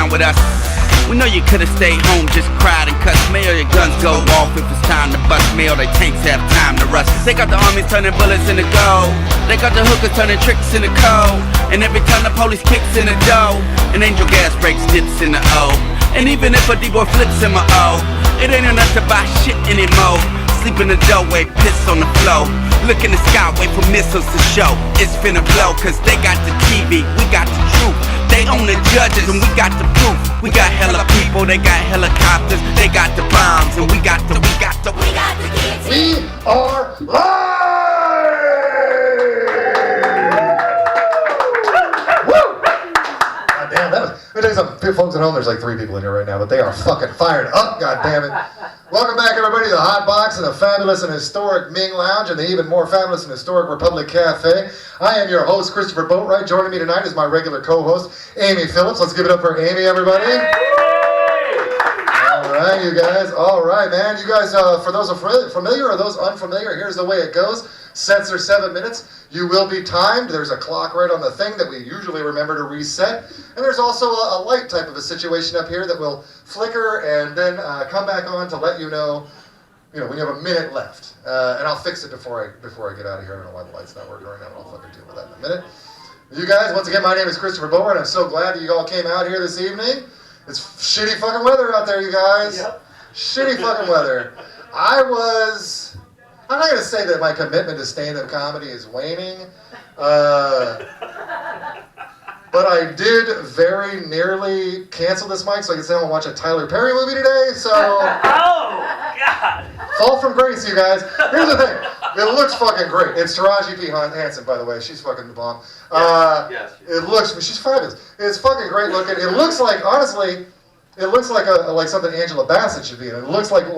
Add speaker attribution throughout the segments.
Speaker 1: down with us. We know you could've stayed home, just cried and cussed. May all your guns go off if it's time to bust. May all their tanks have time to rust. They got the armies turning bullets into gold. They got the hookers turning tricks into cold. And every time the police kicks in the dough, an angel gas breaks dips in the O. And even if a D-boy flips in my O, it ain't enough to buy shit anymore. Sleep in the doorway, piss on the floor. Look in the sky, wait for missiles to show. It's finna blow, cause they got the TV, we got the truth. They own the judges and we got the proof. We got hella people, they got helicopters. They got the bombs and we got the kids.
Speaker 2: We are live! Woo! God damn, that was, let me tell you something, folks at home, there's like 3 people in here right now, but they are fucking fired up, god damn it. Welcome back everybody to the HotBox and the fabulous and historic Ming Lounge and the even more fabulous and historic Republic Cafe. I am your host, Christopher Boatwright. Joining me tonight is my regular co-host, Amy Phillips. Let's give it up for Amy, everybody. All right, you guys. All right, man. You guys, for those familiar or those unfamiliar, here's the way it goes. Sets are 7 minutes. You will be timed. There's a clock right on the thing that we usually remember to reset. And there's also a light type of a situation up here that will flicker and then come back on to let you know when you have a minute left. And I'll fix it before I get out of here. I don't know why the light's not working right now, but I'll fucking deal with that in a minute. You guys, once again, my name is Christopher Bower, and I'm so glad that you all came out here this evening. It's shitty fucking weather out there, you guys. Yep. Shitty fucking weather. I'm not going to say that my commitment to stand-up comedy is waning, but I did very nearly cancel this mic so I could sit home and watch a Tyler Perry movie today, so...
Speaker 3: Oh, God!
Speaker 2: Fall from grace, you guys. Here's the thing. It looks fucking great. It's Taraji P. Henson, by the way. She's fucking the bomb.
Speaker 3: Yes.
Speaker 2: She's fabulous. It's fucking great looking. It looks like, honestly... It looks like like something Angela Bassett should be in. It looks like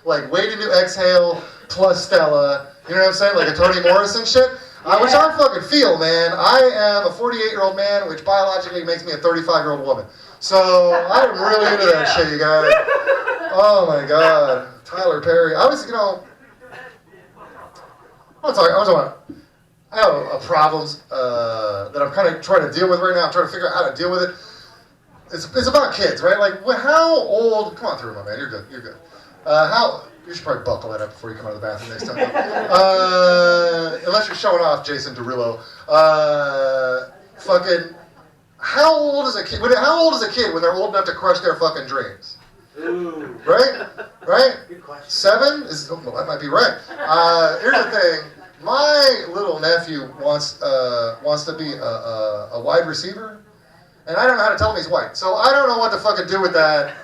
Speaker 2: Waiting to Exhale plus Stella. You know what I'm saying? Like a Toni Morrison shit. Yeah. Which I fucking feel, man. I am a 48-year-old man, which biologically makes me a 35-year-old woman. So I'm really into that shit, you guys. Oh my God, Tyler Perry. I have problems that I'm kind of trying to deal with right now. I'm trying to figure out how to deal with it. It's about kids, right? Like, how old? Come on through, my man. You're good. You're good. You should probably buckle that up before you come out of the bathroom next time. Unless you're showing off, Jason Derulo. Fucking, how old is a kid? How old is a kid when they're old enough to crush their fucking dreams?
Speaker 3: Ooh.
Speaker 2: Right?
Speaker 3: Good question.
Speaker 2: 7? Well, that might be right. Here's the thing. My little nephew wants to be a wide receiver. And I don't know how to tell him he's white. So I don't know what to fucking do with that.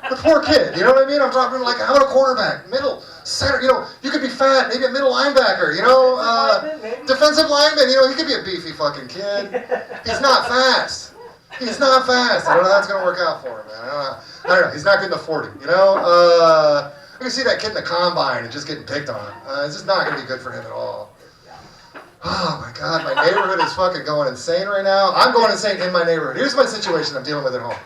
Speaker 2: The poor kid, you know what I mean? I'm talking like, how about a quarterback, middle, center, you could be fat, maybe a middle linebacker, defensive lineman, he could be a beefy fucking kid. He's not fast. I don't know how that's going to work out for him, man. I don't know. He's not good in the 40, I can see that kid in the combine and just getting picked on. It's just not going to be good for him at all. Oh my God, my neighborhood is fucking going insane right now. I'm going insane in my neighborhood. Here's my situation I'm dealing with at home.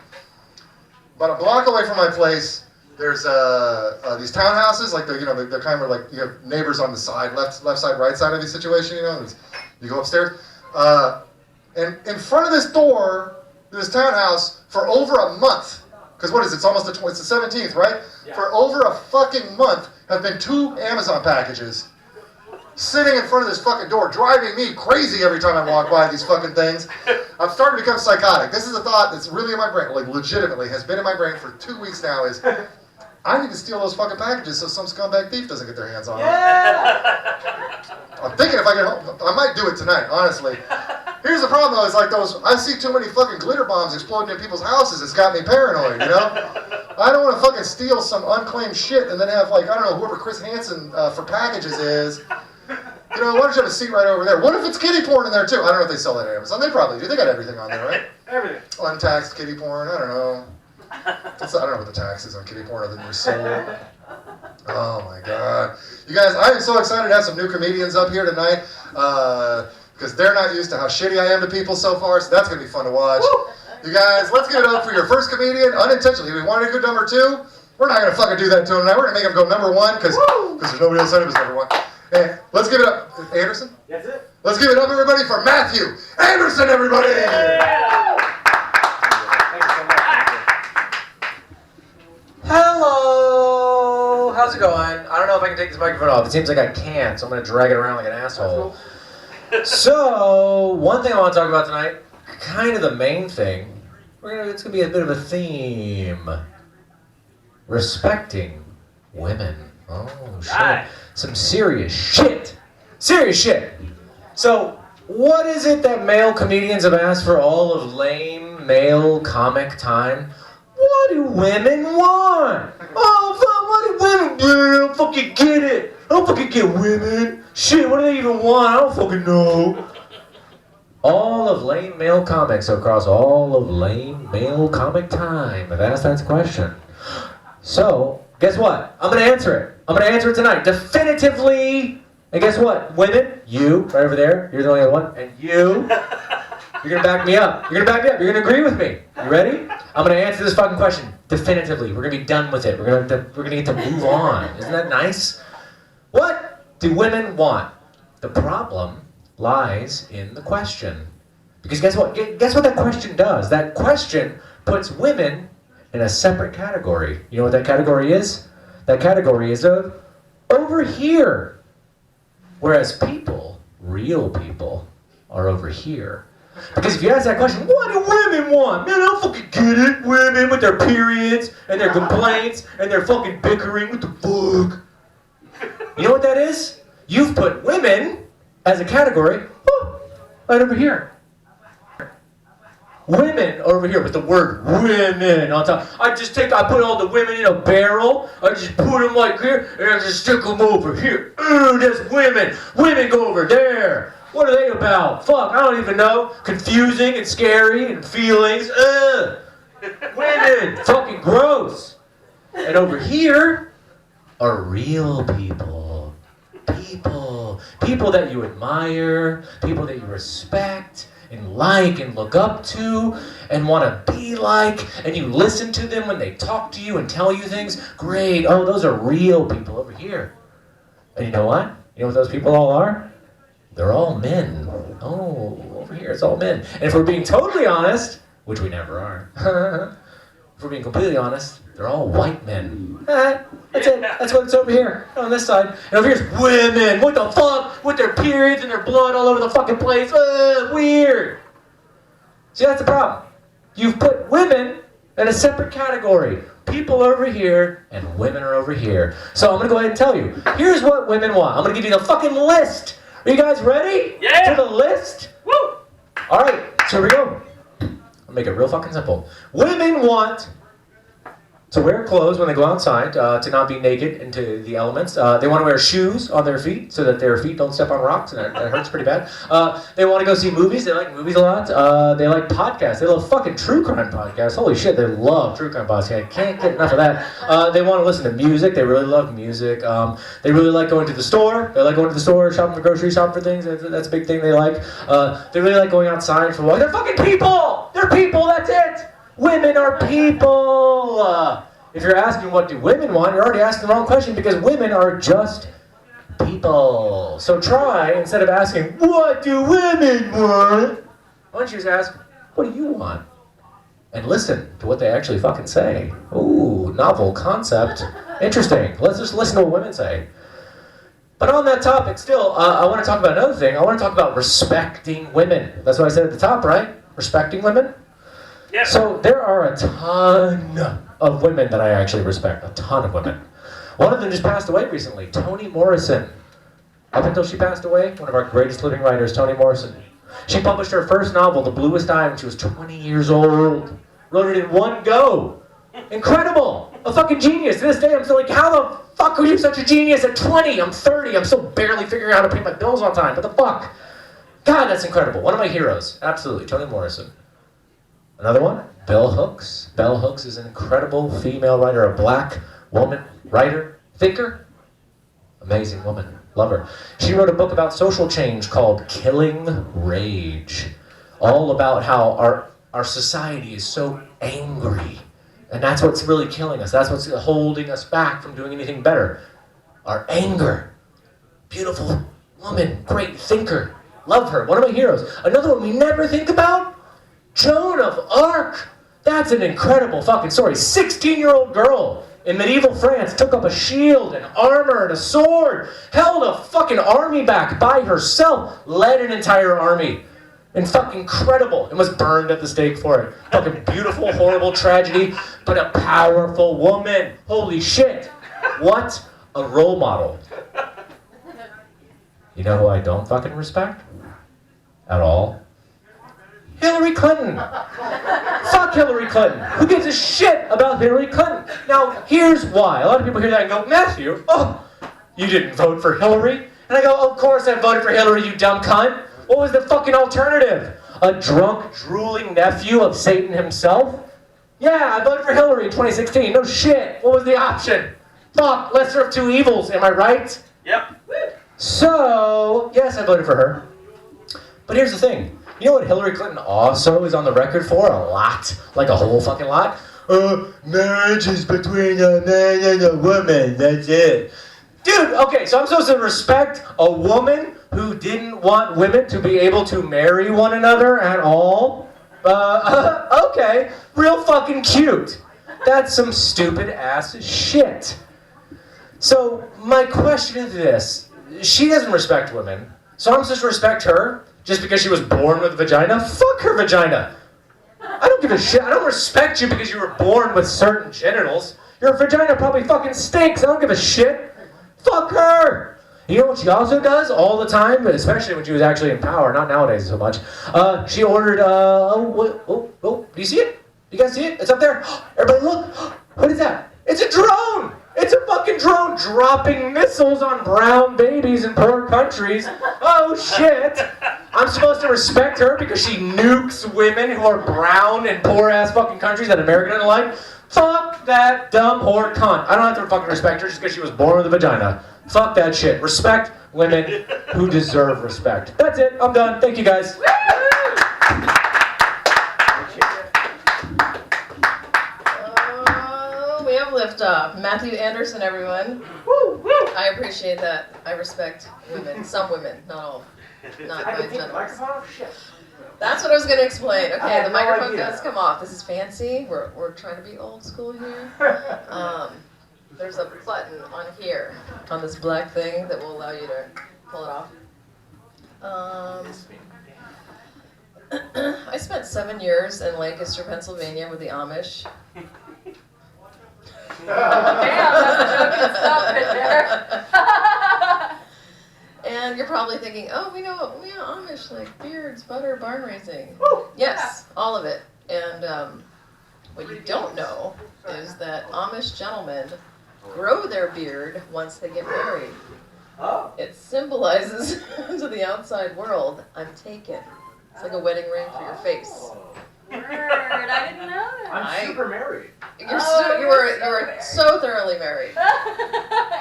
Speaker 2: About a block away from my place, there's these townhouses, like they're kind of like you have neighbors on the side, left side, right side of the situation. You go upstairs, and in front of this door, this townhouse for over a month. Because what is it? It's almost it's the 17th, right? Yeah. For over a fucking month, have been 2 Amazon packages sitting in front of this fucking door, driving me crazy every time I walk by these fucking things. I'm starting to become psychotic. This is a thought that's really in my brain, like legitimately has been in my brain for 2 weeks now, is I need to steal those fucking packages so some scumbag thief doesn't get their hands on them. Yeah! I'm thinking if I might do it tonight, honestly. Here's the problem though, is like I see too many fucking glitter bombs exploding in people's houses. It's got me paranoid, I don't want to fucking steal some unclaimed shit and then have whoever Chris Hansen for packages is. Why don't you have a seat right over there? What if it's kiddie porn in there too? I don't know if they sell that at Amazon. They probably do. They got everything on there, right?
Speaker 3: Everything.
Speaker 2: Untaxed kiddie porn. I don't know. I don't know what the tax is on kiddie porn other than your soul. Oh my God. You guys, I am so excited to have some new comedians up here tonight because they're not used to how shitty I am to people so far, so that's going to be fun to watch. Woo! You guys, let's give it up for your first comedian, unintentionally. We wanted to go number 2. We're not going to fucking do that to him tonight. We're going to make him go number 1 because there's nobody else said it was number 1. Hey, let's give it up. Anderson?
Speaker 3: That's it.
Speaker 2: Let's give it up, everybody, for Matthew Anderson, everybody!
Speaker 3: Yeah. Thanks so much.
Speaker 4: how's it going? I don't know if I can take this microphone off. It seems like I can't, so I'm going to drag it around like an asshole. So, one thing I want to talk about tonight, kind of the main thing, it's going to be a bit of a theme. Respecting women. Oh, shit.
Speaker 3: Right.
Speaker 4: Some serious shit. Serious shit. So, what is it that male comedians have asked for all of lame male comic time? What do women want? Oh, fuck, what do women do? I don't fucking get it. I don't fucking get women. Shit, what do they even want? I don't fucking know. All of lame male comics across all of lame male comic time have asked that question. So, guess what? I'm going to answer it. I'm going to answer it tonight. Definitively. And guess what? Women, you, right over there, you're the only other one, and you, you're going to back me up. You're going to back me up. You're going to agree with me. You ready? I'm going to answer this fucking question definitively. We're going to be done with it. We're going to get to move on. Isn't that nice? What do women want? The problem lies in the question. Because guess what? Guess what that question does? That question puts women in a separate category. You know what that category is? That category is of over here. Whereas people, real people, are over here. Because if you ask that question, what do women want? Man, I don't fucking get it. Women with their periods and their complaints and their fucking bickering. What the fuck? You know what that is? You've put women as a category right over here. Women over here with the word women on top. I put all the women in a barrel. I just put them like here, and I just stick them over here. Ooh, there's women. Women go over there. What are they about? Fuck, I don't even know. Confusing and scary and feelings. Ugh. Women. Fucking gross. And over here are real people. People that you admire. People that you respect and like and look up to and want to be like, and you listen to them when they talk to you and tell you things. Great. Oh, those are real people over here. And you know what? You know what those people all are? They're all men. Oh, over here it's all men. And if we're being totally honest, which we never are, if we're being completely honest, they're all white men. That's it. That's what's over here on this side. And over here's women. What the fuck? With their periods and their blood all over the fucking place. Weird. See, that's the problem. You've put women in a separate category. People over here and women are over here. So I'm going to go ahead and tell you. Here's what women want. I'm going to give you the fucking list. Are you guys ready?
Speaker 3: Yeah.
Speaker 4: For the list?
Speaker 3: Woo!
Speaker 4: All right. So here we go. I'll make it real fucking simple. Women want to wear clothes when they go outside, to not be naked into the elements. They want to wear shoes on their feet so that their feet don't step on rocks, and that hurts pretty bad. They want to go see movies. They like movies a lot. They like podcasts. They love fucking true crime podcasts. Holy shit, they love true crime podcasts. I can't get enough of that. They want to listen to music. They really love music. They really like going to the store. They like going to the store, shopping for groceries, shopping for things. That's a big thing they like. They really like going outside for a walk. They're fucking people! They're people, that's it! Women are people! If you're asking what do women want, you're already asking the wrong question because women are just people. So try, instead of asking, what do women want? Why don't you just ask, what do you want? And listen to what they actually fucking say. Ooh, novel concept. Interesting. Let's just listen to what women say. But on that topic, still, I want to talk about another thing. I want to talk about respecting women. That's what I said at the top, right? Respecting women?
Speaker 3: Yeah.
Speaker 4: So there are a ton of women that I actually respect. A ton of women. One of them just passed away recently. Toni Morrison. Up until she passed away, one of our greatest living writers, Toni Morrison. She published her first novel, The Bluest Eye, when she was 20 years old. Wrote it in one go. Incredible! A fucking genius. To this day, I'm still like, how the fuck are you such a genius at 20? I'm 30. I'm still barely figuring out how to pay my bills on time. What the fuck? God, that's incredible. One of my heroes. Absolutely. Toni Morrison. Another one, Bell Hooks. Bell Hooks is an incredible female writer, a black woman writer, thinker. Amazing woman. Love her. She wrote a book about social change called Killing Rage. All about how our society is so angry. And that's what's really killing us. That's what's holding us back from doing anything better. Our anger. Beautiful woman, great thinker. Love her. One of my heroes. Another one we never think about, Joan of Arc. That's an incredible fucking story. 16-year-old girl in medieval France, took up a shield and armor and a sword, held a fucking army back by herself, led an entire army. And fucking incredible. And was burned at the stake for it. Fucking beautiful, horrible tragedy, but a powerful woman. Holy shit. What a role model. You know who I don't fucking respect? At all? Hillary Clinton. Fuck Hillary Clinton. Who gives a shit about Hillary Clinton? Now, here's why. A lot of people hear that and go, Matthew, oh, you didn't vote for Hillary? And I go, of course I voted for Hillary, you dumb cunt. What was the fucking alternative? A drunk, drooling nephew of Satan himself? Yeah, I voted for Hillary in 2016. No shit. What was the option? Fuck, lesser of two evils, am I right?
Speaker 3: Yep.
Speaker 4: So, yes, I voted for her. But here's the thing. You know what Hillary Clinton also is on the record for? A lot. Like a whole fucking lot. Marriage is between a man and a woman. That's it. Dude, okay, so I'm supposed to respect a woman who didn't want women to be able to marry one another at all? Okay. Real fucking cute. That's some stupid ass shit. So, my question is this. She doesn't respect women, so I'm supposed to respect her just because she was born with a vagina? Fuck her vagina. I don't give a shit. I don't respect you because you were born with certain genitals. Your vagina probably fucking stinks. I don't give a shit. Fuck her. You know what she also does all the time, but especially when she was actually in power, not nowadays so much. She ordered, do you see it? You guys see it? It's up there. Everybody look. What is that? It's a drone. It's a fucking drone dropping missiles on brown babies in poor countries. Oh shit. I'm supposed to respect her because she nukes women who are brown in poor ass fucking countries that America doesn't like? Fuck that dumb whore cunt. I don't have to fucking respect her just because she was born with a vagina. Fuck that shit. Respect women who deserve respect. That's it. I'm done. Thank you guys.
Speaker 5: We have liftoff. Matthew Anderson, everyone. I appreciate that. I respect women. Some women, not all. Not my genitals. That's what I was going to explain. Okay, the microphone does come off. This is fancy. We're trying to be old school here. There's a button on here, on this black thing that will allow you to pull it off. I spent 7 years in Lancaster, Pennsylvania with the Amish. And you're probably thinking, oh, we know Amish, like beards, butter, barn raising. Yes, all of it. And what you don't know is that Amish gentlemen grow their beard once they get married. It symbolizes to the outside world, I'm taken. It's like a wedding ring for your face.
Speaker 6: Word, I didn't know that.
Speaker 3: I'm super married.
Speaker 5: You were so thoroughly married.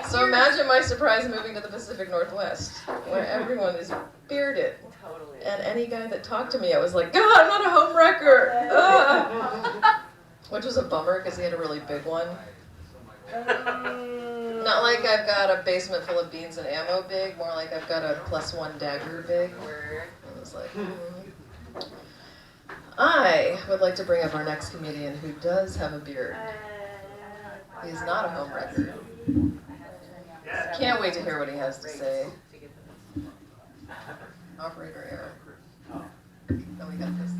Speaker 5: So imagine my surprise moving to the Pacific Northwest, where everyone is bearded.
Speaker 6: Totally.
Speaker 5: And any guy that talked to me, I was like, God, I'm not a home wrecker. Which was a bummer because he had a really big one. Not like I've got a basement full of beans and ammo big, more like I've got a +1 dagger big. I was like, I would like to bring up our next comedian who does have a beard. He's not a home wrecker. Can't wait to hear what he has to say. Operator error. Oh, we got this.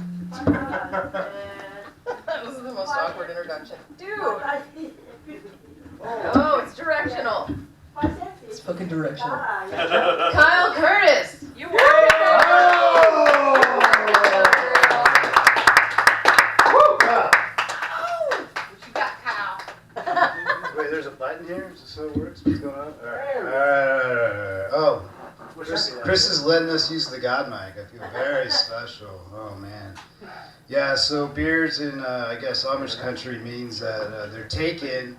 Speaker 5: That was the most awkward introduction. Dude! Oh, it's directional. It's fucking directional. Kyle Curtis!
Speaker 6: You won it! What you got, Kyle?
Speaker 7: Wait, there's a button here? Is this how it works? What's going on? Alright. Oh. Chris is letting us use the God mic. I feel very special. Oh, man. Yeah, so beards in, I guess, Amish country means that they're taken.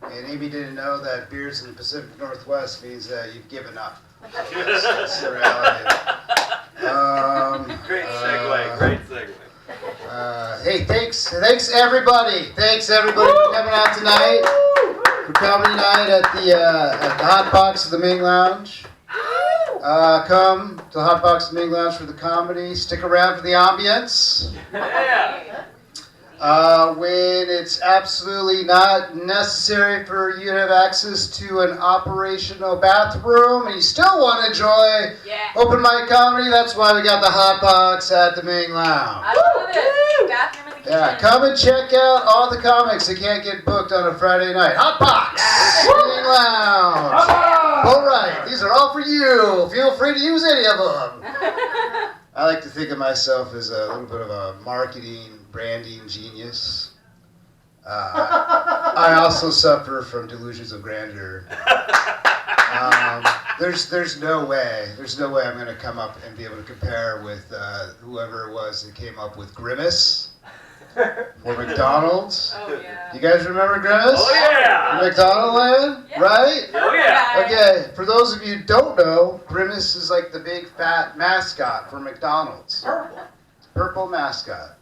Speaker 7: And Amy didn't know that beards in the Pacific Northwest means that you've given up. That's the reality.
Speaker 3: Great segue.
Speaker 7: Hey, thanks everybody. Thanks everybody for coming out tonight. For coming tonight at the HotBox of the Ming Lounge. Come to the HotBox of the Ming Lounge for the comedy. Stick around for the ambience.
Speaker 3: Yeah.
Speaker 7: when it's absolutely not necessary for you to have access to an operational bathroom and you still want to enjoy open mic comedy, that's why we got the HotBox at the Ming Lounge.
Speaker 6: I love it. Bathroom in the kitchen.
Speaker 7: Yeah, come and check out all the comics that can't get booked on a Friday night. HotBox! Ming Lounge! All right, these are all for you. Feel free to use any of them. I like to think of myself as a little bit of a marketing, branding genius. I also suffer from delusions of grandeur. There's no way I'm going to come up and be able to compare with whoever it was that came up with Grimace or McDonald's.
Speaker 6: Oh, yeah.
Speaker 7: You guys remember Grimace?
Speaker 3: Oh yeah!
Speaker 7: McDonald Land,
Speaker 6: Yeah.
Speaker 7: right?
Speaker 3: Oh yeah!
Speaker 7: Okay, for those of you who don't know, Grimace is like the big fat mascot for McDonald's. Purple mascot.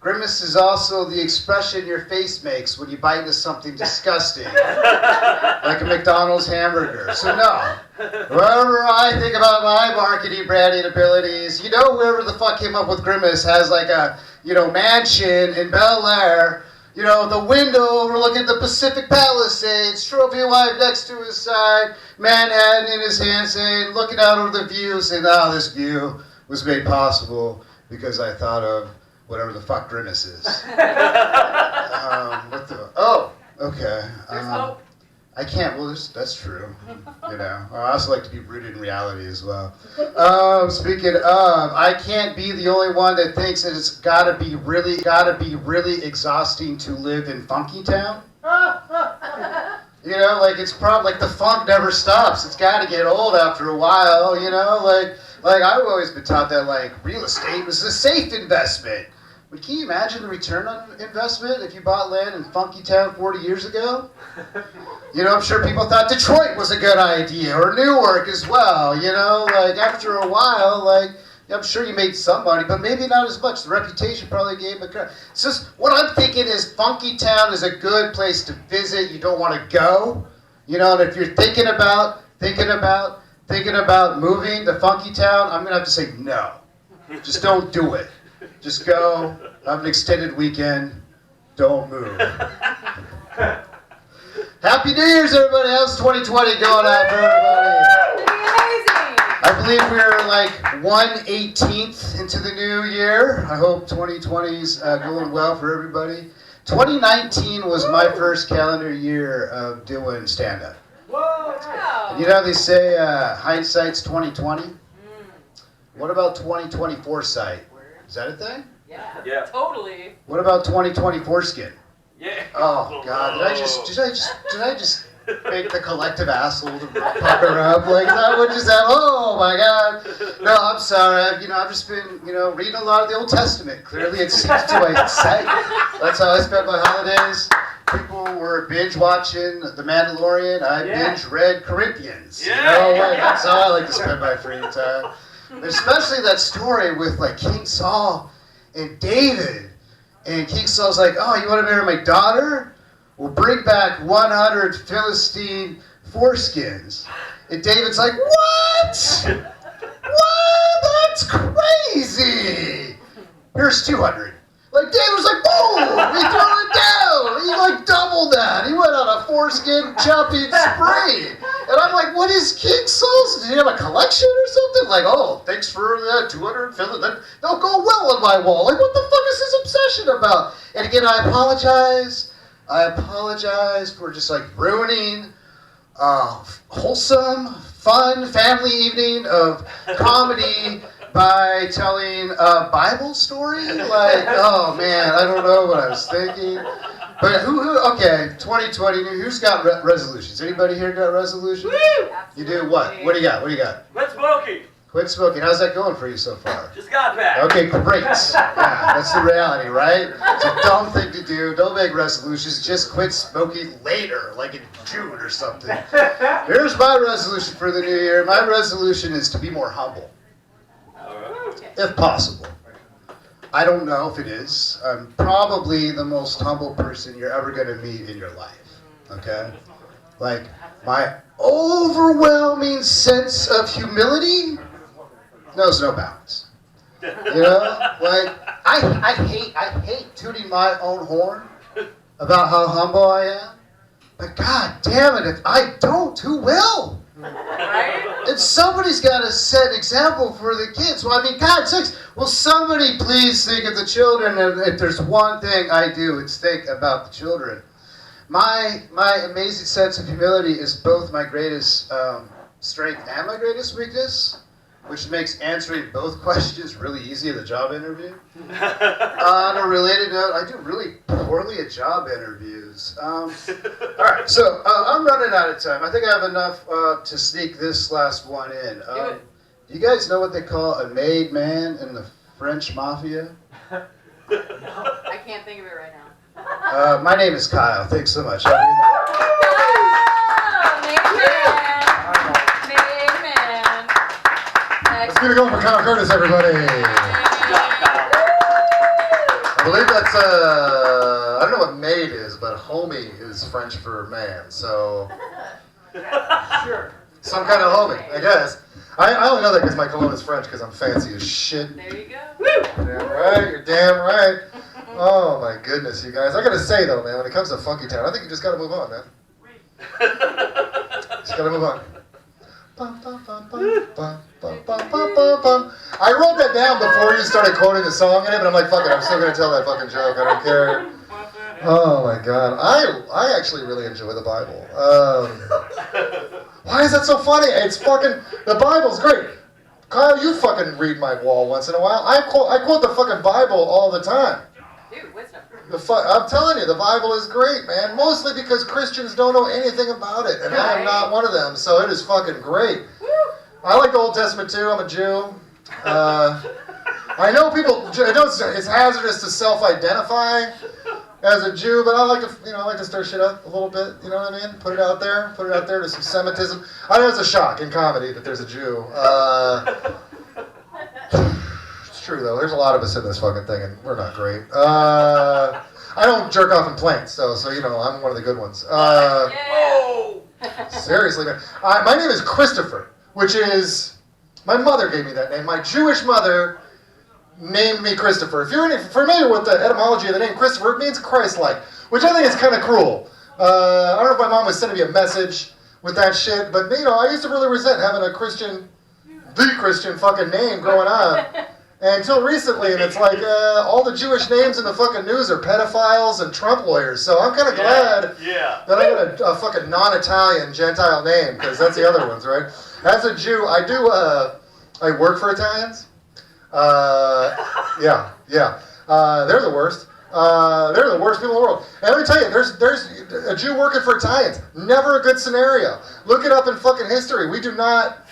Speaker 7: Grimace is also the expression your face makes when you bite into something disgusting, like a McDonald's hamburger. So no, whenever I think about my marketing branding abilities, whoever the fuck came up with Grimace has like a, mansion in Bel Air, the window overlooking the Pacific Palisades, trophy wife next to his side, Manhattan in his hand saying, looking out over the view, saying, this view was made possible because I thought of whatever the fuck Grimace is. Okay.
Speaker 6: There's hope.
Speaker 7: I can't, that's true. I also like to be rooted in reality as well. Speaking of, I can't be the only one that thinks that it's gotta be really exhausting to live in Funky Town. It's probably like the funk never stops. It's gotta get old after a while, like I've always been taught that real estate was a safe investment. But can you imagine the return on investment if you bought land in Funky Town 40 years ago? I'm sure people thought Detroit was a good idea, or Newark as well, after a while, I'm sure you made some money, but maybe not as much. The reputation probably gave a crap. It's just, what I'm thinking is Funky Town is a good place to visit. You don't want to go, and if you're thinking about moving to Funky Town, I'm going to have to say no. Just don't do it. Just go, have an extended weekend, don't move. Happy New Year's, everybody. How's 2020 going out for everybody?
Speaker 6: Amazing.
Speaker 7: I believe we're 1/18th into the new year. I hope 2020's going well for everybody. 2019 was my first calendar year of doing stand-up.
Speaker 6: Wow.
Speaker 7: They say hindsight's 2020. What about 2020 foresight? Is that a thing?
Speaker 6: Yeah. Totally.
Speaker 7: What about 2020 foreskin?
Speaker 3: Yeah.
Speaker 7: Oh God! Did I just make the collective asshole to pucker up? Is that what just happened? Oh my God! No, I'm sorry. I've just been reading a lot of the Old Testament. Clearly, it seems to excite. That's how I spent my holidays. People were binge watching The Mandalorian. I binge read Corinthians. That's how I like to spend my free time. Especially that story with King Saul and David. And King Saul's like, oh, you want to marry my daughter? We'll bring back 100 Philistine foreskins. And David's like, what? What? That's crazy. Here's 200. David was like, boom! He threw it down! He doubled that! He went on a foreskin jumping spree! And I'm like, what is King Saul's? Did he have a collection or something? Oh, thanks for that 200 they'll go well on my wall. What the fuck is his obsession about? And again, I apologize for just ruining wholesome, fun family evening of comedy by telling a Bible story? Oh man, I don't know what I was thinking. But okay, 2020, who's got resolutions? Anybody here got resolutions?
Speaker 3: Woo!
Speaker 7: You do what? What do you got?
Speaker 3: Quit smoking.
Speaker 7: Quit smoking. How's that going for you so far?
Speaker 3: Just got back.
Speaker 7: Okay, great. Yeah, that's the reality, right? It's a dumb thing to do. Don't make resolutions. Just quit smoking later, in June or something. Here's my resolution for the new year. My resolution is to be more humble. If possible. I don't know if it is. I'm probably the most humble person you're ever going to meet in your life. Okay? My overwhelming sense of humility knows no bounds. I hate tooting my own horn about how humble I am. But god damn it, if I don't, who will?
Speaker 6: Right?
Speaker 7: And somebody's got to set example for the kids. Well, I mean, God sakes, will somebody please think of the children? And if there's one thing I do, it's think about the children. My amazing sense of humility is both my greatest strength and my greatest weakness, which makes answering both questions really easy in the job interview. On a related note, I do really poorly at job interviews. All right, so I'm running out of time. I think I have enough to sneak this last one in. Do you guys know what they call a made man in the French mafia?
Speaker 6: I can't think of it right now.
Speaker 7: My name is Kyle. Thanks so much.
Speaker 2: Let's give it going for Kyle Curtis, everybody. I believe that's, I don't know what maid is, but homie is French for man, so.
Speaker 6: Sure.
Speaker 2: Some kind of homie, I guess. I only know that because my cologne is French because I'm fancy as shit.
Speaker 6: There you go.
Speaker 2: Damn right, you're damn right. Oh my goodness, you guys. I gotta say though, man, when it comes to Funky Town, I think you just gotta move on, man. Just gotta move on. I wrote that down before you started quoting the song in it, but I'm like, fuck it, I'm still gonna tell that fucking joke. I don't care. Oh my god, I actually really enjoy the Bible. Why is that so funny? It's fucking, the Bible's great. Kyle, you fucking read my wall once in a while. I quote the fucking Bible all the time.
Speaker 6: Dude, wisdom.
Speaker 2: I'm telling you, the Bible is great, man. Mostly because Christians don't know anything about it, and I am not one of them, so it is fucking great. I like the Old Testament too. I'm a Jew. I know people. It's hazardous to self-identify as a Jew, but I like to, I like to stir shit up a little bit. You know what I mean? Put it out there. Put it out there to some Semitism. I know it's a shock in comedy that there's a Jew. It's true though. There's a lot of us in this fucking thing, and we're not great. I don't jerk off in plants, so I'm one of the good ones. Seriously, man. My name is Christopher, which is my mother gave me that name. My Jewish mother named me Christopher. If you're familiar with the etymology of the name Christopher, it means Christ-like, which I think is kind of cruel. I don't know if my mom was sending me a message with that shit, but I used to really resent having the Christian fucking name growing up. Until recently, and it's like, all the Jewish names in the fucking news are pedophiles and Trump lawyers, so I'm kind of glad that I got a fucking non-Italian Gentile name, because that's the other ones, right? As a Jew, I work for Italians. They're the worst. They're the worst people in the world. And let me tell you, there's a Jew working for Italians. Never a good scenario. Look it up in fucking history. We do not,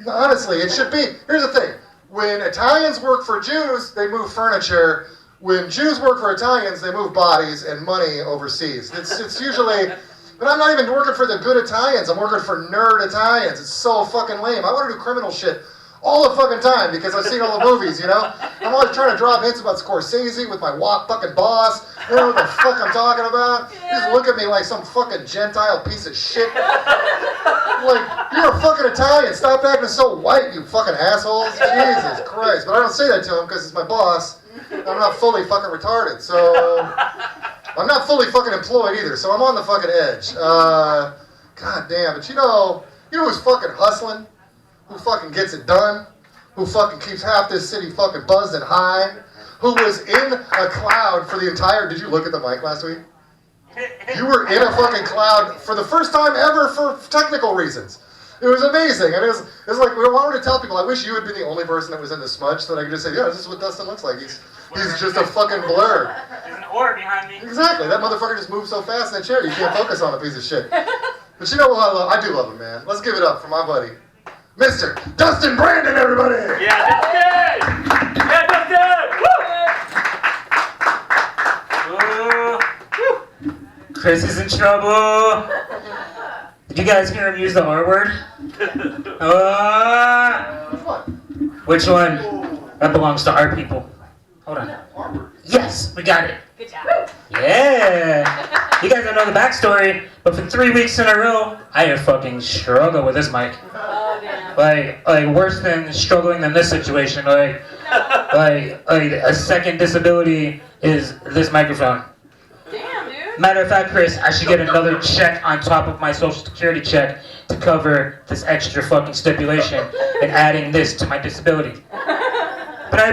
Speaker 2: honestly, it should be. Here's the thing. When Italians work for Jews, they move furniture. When Jews work for Italians, they move bodies and money overseas. It's usually, but I'm not even working for the good Italians. I'm working for nerd Italians. It's so fucking lame. I want to do criminal shit all the fucking time because I've seen all the movies, I'm always trying to drop hints about Scorsese with my fucking boss. You know what the fuck I'm talking about? You just look at me like some fucking Gentile piece of shit. Like, you're a fucking Italian. Stop acting so white, you fucking assholes. Jesus Christ. But I don't say that to him because it's my boss. I'm not fully fucking retarded. So, I'm not fully fucking employed either. So I'm on the fucking edge. God damn. But you know who's fucking hustling? Who fucking gets it done? Who fucking keeps half this city fucking buzzed and high? Who was in a cloud for the entire... Did you look at the mic last week? You were in a fucking cloud for the first time ever for technical reasons. It was amazing. And it was like we wanted to tell people, I wish you had been the only person that was in the smudge so that I could just say, yeah, this is what Dustin looks like. He's just a fucking blur.
Speaker 3: There's an oar behind me.
Speaker 2: Exactly. That motherfucker just moves so fast in that chair you can't focus on a piece of shit. But you know what I do love him, man. Let's give it up for my buddy, Mr. Dustin Brandon, everybody!
Speaker 3: Yeah, Dustin! Yeah, Dustin! Woo!
Speaker 8: Chris is in trouble. Did you guys hear him use the R word? Which one? That belongs to our people. Hold on. Yes, we got it.
Speaker 6: Good job.
Speaker 8: Yeah. You guys don't know the backstory, but for 3 weeks in a row, I have fucking struggled with this mic.
Speaker 6: Oh, damn.
Speaker 8: Like worse than struggling than this situation. Like like a second disability is this microphone.
Speaker 6: Damn, dude.
Speaker 8: Matter of fact, Chris, I should get another check on top of my social security check to cover this extra fucking stipulation and adding this to my disability. But I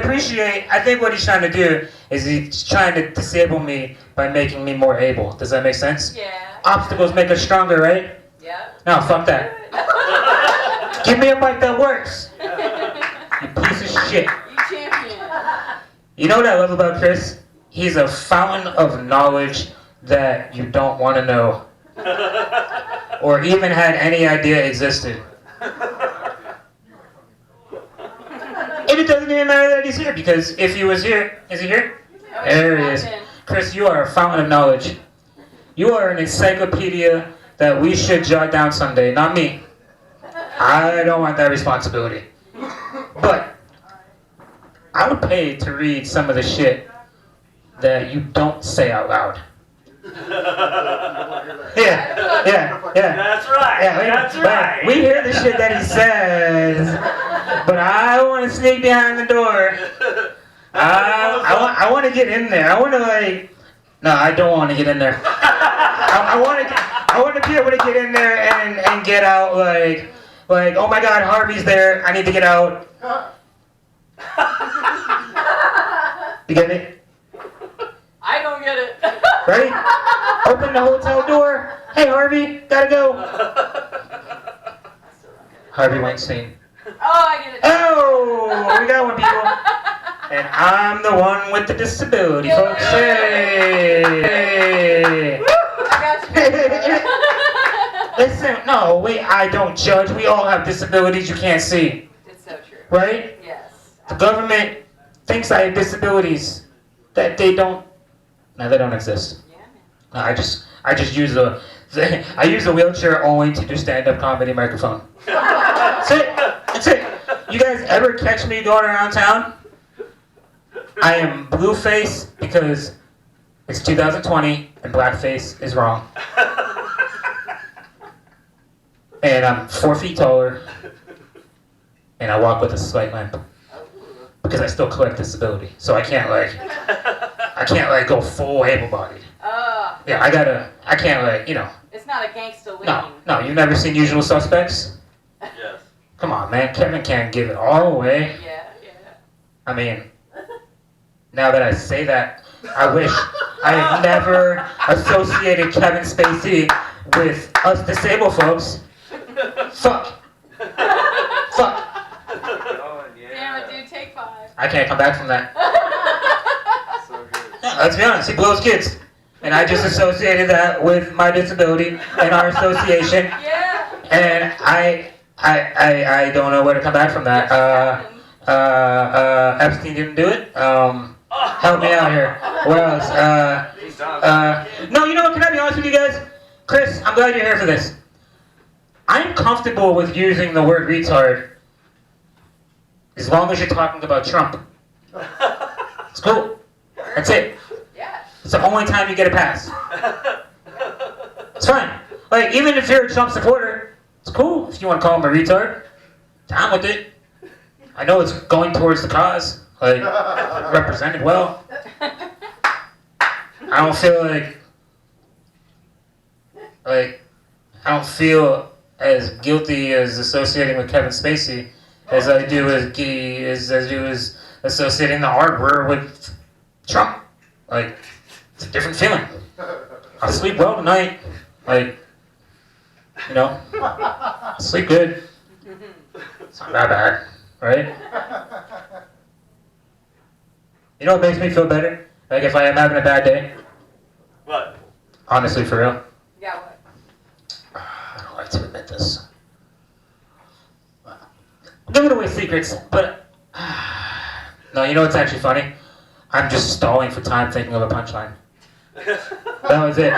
Speaker 8: think what he's trying to do is he's trying to disable me by making me more able. Does that make sense?
Speaker 6: Yeah.
Speaker 8: Obstacles make us stronger, right?
Speaker 6: Yeah.
Speaker 8: No, fuck that. Give me a mic that works. You piece of shit.
Speaker 6: You champion.
Speaker 8: You know what I love about Chris? He's a fountain of knowledge that you don't want to know. Or even had any idea existed. And it doesn't even matter that he's here, because if he was here, is he here? There he is. Chris, you are a fountain of knowledge. You are an encyclopedia that we should jot down someday, not me. I don't want that responsibility. But I would pay to read some of the shit that you don't say out loud. Yeah.
Speaker 3: That's right. That's right.
Speaker 8: We hear the shit that he says, but I want to sneak behind the door. I want to get in there. I want to no, I don't want to get in there. I want to be able to get in there and get out like, oh my God, Harvey's there. I need to get out. You get me?
Speaker 6: I don't get it.
Speaker 8: Ready? Open the hotel door. Hey, Harvey, gotta go. Harvey Weinstein.
Speaker 6: Oh, I get it.
Speaker 8: Oh, we got one, people. And I'm the one with the disability, folks. Hey.
Speaker 6: I got you.
Speaker 8: Listen, no, wait, I don't judge. We all have disabilities you can't see.
Speaker 6: It's so true.
Speaker 8: Right?
Speaker 6: Yes.
Speaker 8: The government thinks I have disabilities that they don't. No, they don't exist.
Speaker 6: Yeah, man.
Speaker 8: No, I just use the wheelchair only to do stand-up comedy microphone. That's it. That's it. You guys ever catch me going around town? I am blueface because it's 2020 and blackface is wrong. And I'm 4 feet taller and I walk with a slight limp because I still collect disability. So I can't go full able-bodied. Yeah, I can't
Speaker 6: It's not a gangsta lean.
Speaker 8: No, you've never seen Usual Suspects?
Speaker 3: Yes.
Speaker 8: Come on, man, Kevin can't give it all away.
Speaker 6: Yeah.
Speaker 8: I mean, now that I say that, I wish I had never associated Kevin Spacey with us disabled folks. Fuck.
Speaker 6: Damn it, dude, take 5.
Speaker 8: I can't come back from that. Yeah, let's be honest, he blows kids. And I just associated that with my disability and our association.
Speaker 6: Yeah.
Speaker 8: And I don't know where to come back from that. Epstein didn't do it. Help me out here. What else? No, you know what? Can I be honest with you guys? Chris, I'm glad you're here for this. I'm comfortable with using the word retard as long as you're talking about Trump. It's cool. That's it.
Speaker 6: Yeah.
Speaker 8: It's the only time you get a pass. It's fine. Like, even if you're a Trump supporter, it's cool if you want to call him a retard. Down with it. I know it's going towards the cause. Like, represented well. I don't feel I don't feel as guilty as associating with Kevin Spacey as I do as associating the R word with Trump. Like, it's a different feeling. I sleep well tonight. Like, I sleep good. It's not that bad, right? You know what makes me feel better? Like, if I am having a bad day?
Speaker 3: What?
Speaker 8: Honestly, for real.
Speaker 6: Yeah, what?
Speaker 8: I don't like to admit this. I'm giving away secrets, but no, you know what's actually funny? I'm just stalling for time thinking of a punchline. That was it.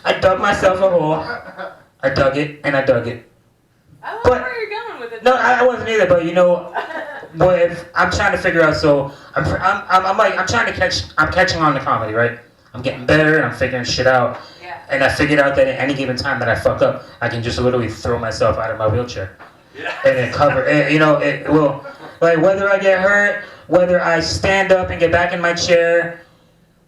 Speaker 8: I dug myself a hole. I dug it and I dug it.
Speaker 6: I love
Speaker 8: But-
Speaker 6: where you're going with it.
Speaker 8: No, I wasn't either. But what if I'm trying to figure out? So I'm trying to catch. I'm catching on to comedy, right? I'm getting better and I'm figuring shit out.
Speaker 6: Yeah.
Speaker 8: And I figured out that at any given time that I fuck up, I can just literally throw myself out of my wheelchair.
Speaker 3: Yeah.
Speaker 8: And it cover, it will, Like, whether I get hurt, whether I stand up and get back in my chair,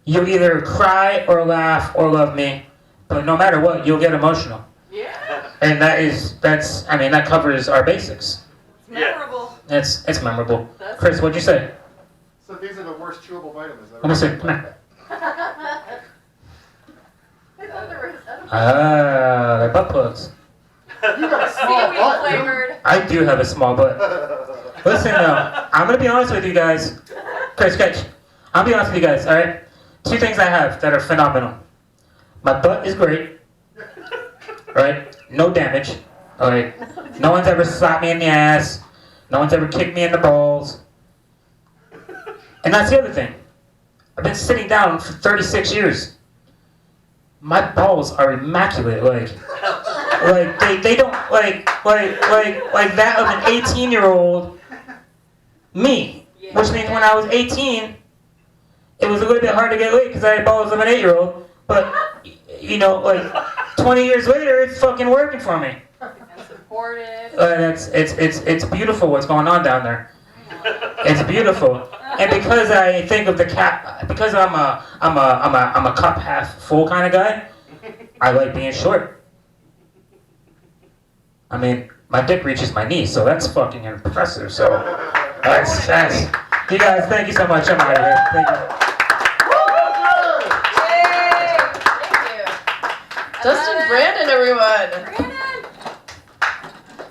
Speaker 8: you'll either cry or laugh or love me. But no matter what, you'll get emotional.
Speaker 6: Yeah.
Speaker 8: And that covers our basics.
Speaker 6: It's memorable.
Speaker 8: It's memorable. Chris, what'd you say?
Speaker 2: So these are the worst chewable vitamins.
Speaker 8: Let me see. Come here.
Speaker 6: I thought there was
Speaker 8: They're butt plugs.
Speaker 2: You got a small
Speaker 6: seaweed
Speaker 2: butt.
Speaker 6: flavored.
Speaker 8: I do have a small butt. Listen though, I'm gonna be honest with you guys. Chris, I'll be honest with you guys, alright? 2 things I have that are phenomenal. My butt is great. Right? No damage. Alright? No one's ever slapped me in the ass. No one's ever kicked me in the balls. And that's the other thing. I've been sitting down for 36 years. My balls are immaculate, like they don't like that of an 18-year-old me. Which means when I was 18, it was a little bit hard to get laid because I had balls of an 8-year-old. But you know, like 20 years later, it's fucking working for me.
Speaker 6: And supported.
Speaker 8: It's beautiful what's going on down there. It's beautiful. And because I think of the cat, because I'm a cup half full kind of guy, I like being short. I mean, my dick reaches my knee, so that's fucking impressive. So that's. You guys, thank you so much. I'm out of here. Thank you.
Speaker 5: Yay! Thank you. Dustin Brandon, everyone.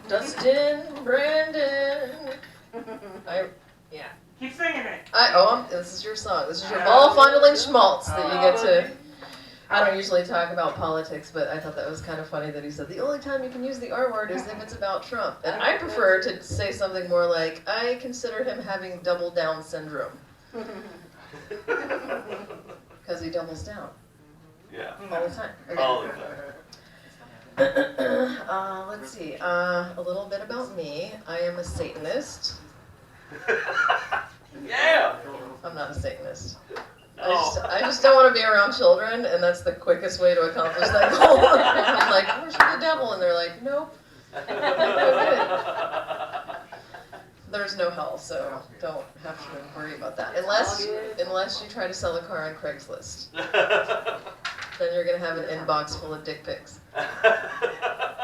Speaker 5: Dustin Brandon. Yeah.
Speaker 8: Keep singing it.
Speaker 5: This is your song. This is your ball fondling schmaltz that you get to. I don't usually talk about politics, but I thought that was kind of funny that he said the only time you can use the R word is if it's about Trump. And I prefer to say something more like, I consider him having double down syndrome. Because he doubles down.
Speaker 3: Yeah.
Speaker 5: All the time. Okay.
Speaker 3: All the time.
Speaker 5: Let's see. A little bit about me. I am a Satanist.
Speaker 3: Yeah.
Speaker 5: I'm not a Satanist. I just don't want to be around children, and that's the quickest way to accomplish that goal. I'm like, worship the devil, and they're like, nope. There's no hell, so don't have to worry about that. Unless you try to sell a car on Craigslist. Then you're going to have an inbox full of dick pics.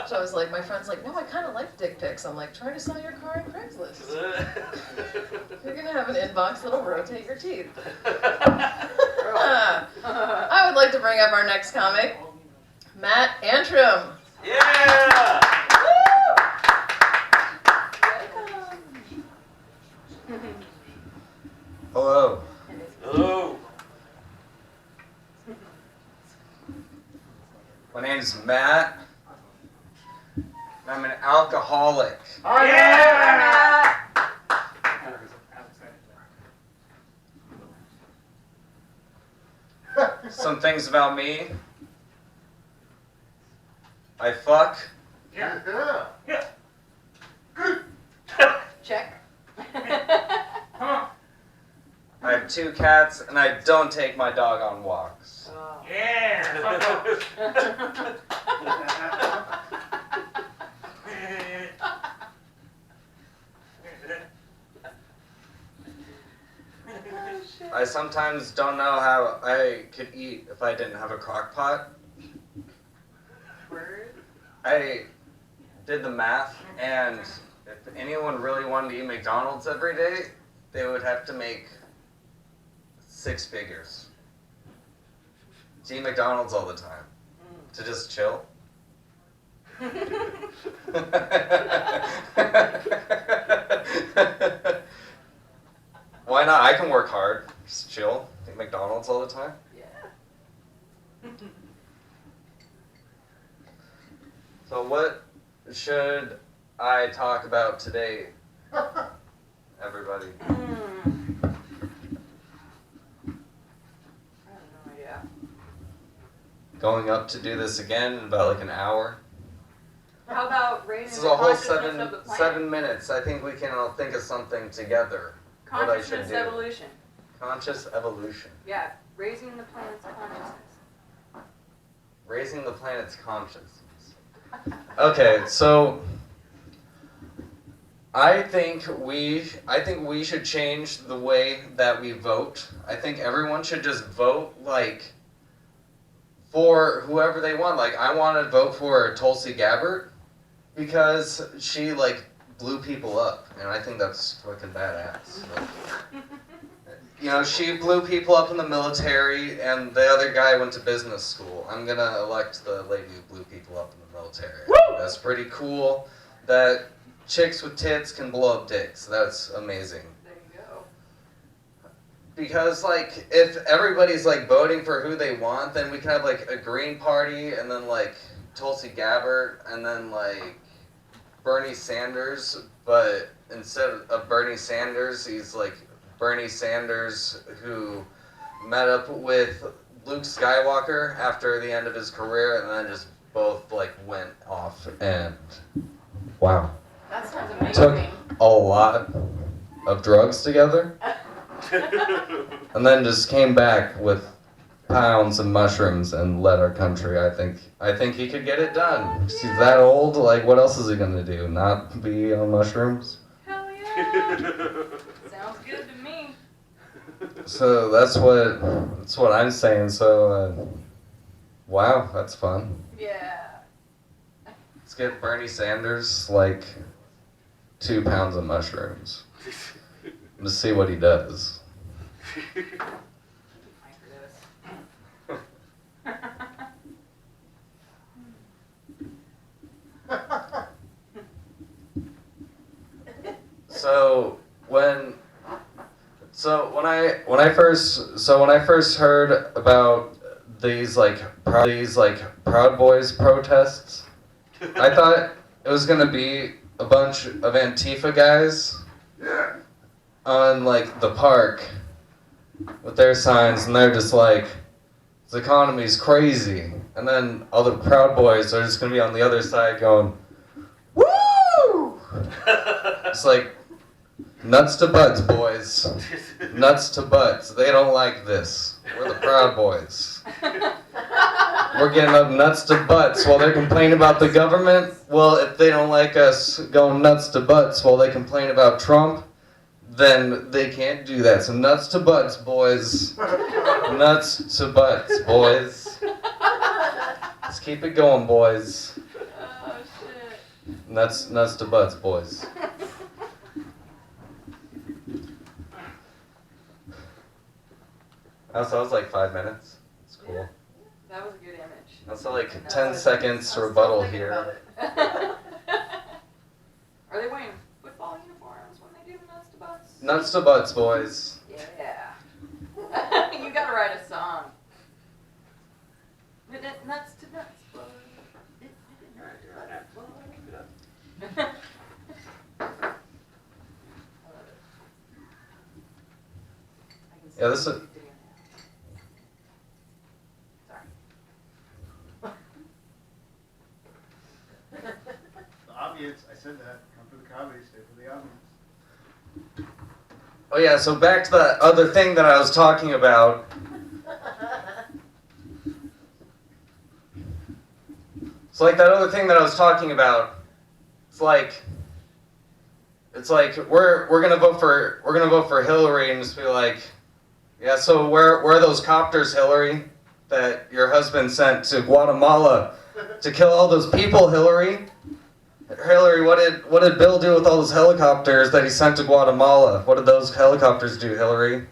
Speaker 5: So I was like, my friend's like, no, I kind of like dick pics. I'm like, try to sell your car on Craigslist. You're going to have an inbox that'll rotate your teeth. I would like to bring up our next comic, Matt Antrim.
Speaker 3: Yeah.
Speaker 9: Hello.
Speaker 3: Hello.
Speaker 9: My name is Matt. And I'm an alcoholic.
Speaker 3: Oh, yeah.
Speaker 9: Some things about me. I fuck.
Speaker 3: Yeah.
Speaker 6: Check.
Speaker 8: Come on.
Speaker 9: I have 2 cats, and I don't take my dog on walks.
Speaker 8: Yeah.
Speaker 9: I sometimes don't know how I could eat if I didn't have a crock pot. I did the math, and if anyone really wanted to eat McDonald's every day, they would have to make 6 figures. To eat McDonald's all the time. To just chill. Why not? I can work hard. Just chill. Eat McDonald's all the time.
Speaker 6: Yeah.
Speaker 9: So what should I talk about today, everybody?
Speaker 6: I have no idea.
Speaker 9: Going up to do this again in about like an hour.
Speaker 6: How about
Speaker 9: This
Speaker 6: raising
Speaker 9: is
Speaker 6: the
Speaker 9: a whole
Speaker 6: consciousness of the planet?
Speaker 9: 7 minutes. I think we can all think of something together. What I should
Speaker 6: Consciousness
Speaker 9: do.
Speaker 6: evolution.
Speaker 9: Conscious evolution.
Speaker 6: Yeah, raising the planet's consciousness.
Speaker 9: Raising the planet's consciousness. Okay, so I think we should change the way that we vote. I think everyone should just vote like for whoever they want. Like I want to vote for Tulsi Gabbard because she like blew people up, and I think that's fucking badass. Like, you know, she blew people up in the military, and the other guy went to business school. I'm gonna elect the lady who blew people up in the military. That's pretty cool. That chicks with tits can blow up dicks. That's amazing.
Speaker 5: There you go.
Speaker 9: Because like, if everybody's like voting for who they want, then we can have like a Green Party, and then like Tulsi Gabbard, and then like Bernie Sanders. But instead of Bernie Sanders, he's like Bernie Sanders who met up with Luke Skywalker after the end of his career, and then just both like went off and wow.
Speaker 5: That sounds amazing.
Speaker 9: Took a lot of drugs together, and then just came back with pounds of mushrooms and led our country. I think he could get it done. He's that old. Like, what else is he gonna do? Not be on mushrooms?
Speaker 6: Hell yeah. Sounds good to me.
Speaker 9: So that's what I'm saying. So, wow, that's fun.
Speaker 5: Yeah.
Speaker 9: Let's get Bernie Sanders like 2 pounds of mushrooms. Just see what he does. So when I first heard about these Proud Boys protests, I thought it was gonna be a bunch of Antifa guys on like the park with their signs, and they're just like, "This economy's crazy," and then all the Proud Boys are just gonna be on the other side going, "Woo!" It's like, nuts to butts, boys. Nuts to butts. They don't like this. We're the Proud Boys. We're getting up nuts to butts while they're complaining about the government. Well, if they don't like us going nuts to butts while they complain about Trump, then they can't do that. So nuts to butts, boys. Nuts to butts, boys. Let's keep it going, boys.
Speaker 6: Oh shit.
Speaker 9: Nuts to butts, boys. Also, that was like 5 minutes. It's cool.
Speaker 6: Yeah. That was a good image.
Speaker 9: Also, like 10 seconds to rebuttal here.
Speaker 6: Are they wearing football uniforms when they do the nuts to butts?
Speaker 9: Nuts to butts, boys.
Speaker 6: Yeah. You gotta write a song. Nuts to nuts, boys.
Speaker 9: Yeah, this is.
Speaker 7: The audience, I said that. Come for the comedy, stay for the audience.
Speaker 9: Oh yeah, so back to the other thing that I was talking about. So like that other thing that I was talking about. It's like we're gonna vote for Hillary and just be like, yeah. So where are those copters, Hillary, that your husband sent to Guatemala to kill all those people, Hillary? Hillary, what did Bill do with all those helicopters that he sent to Guatemala? What did those helicopters do, Hillary?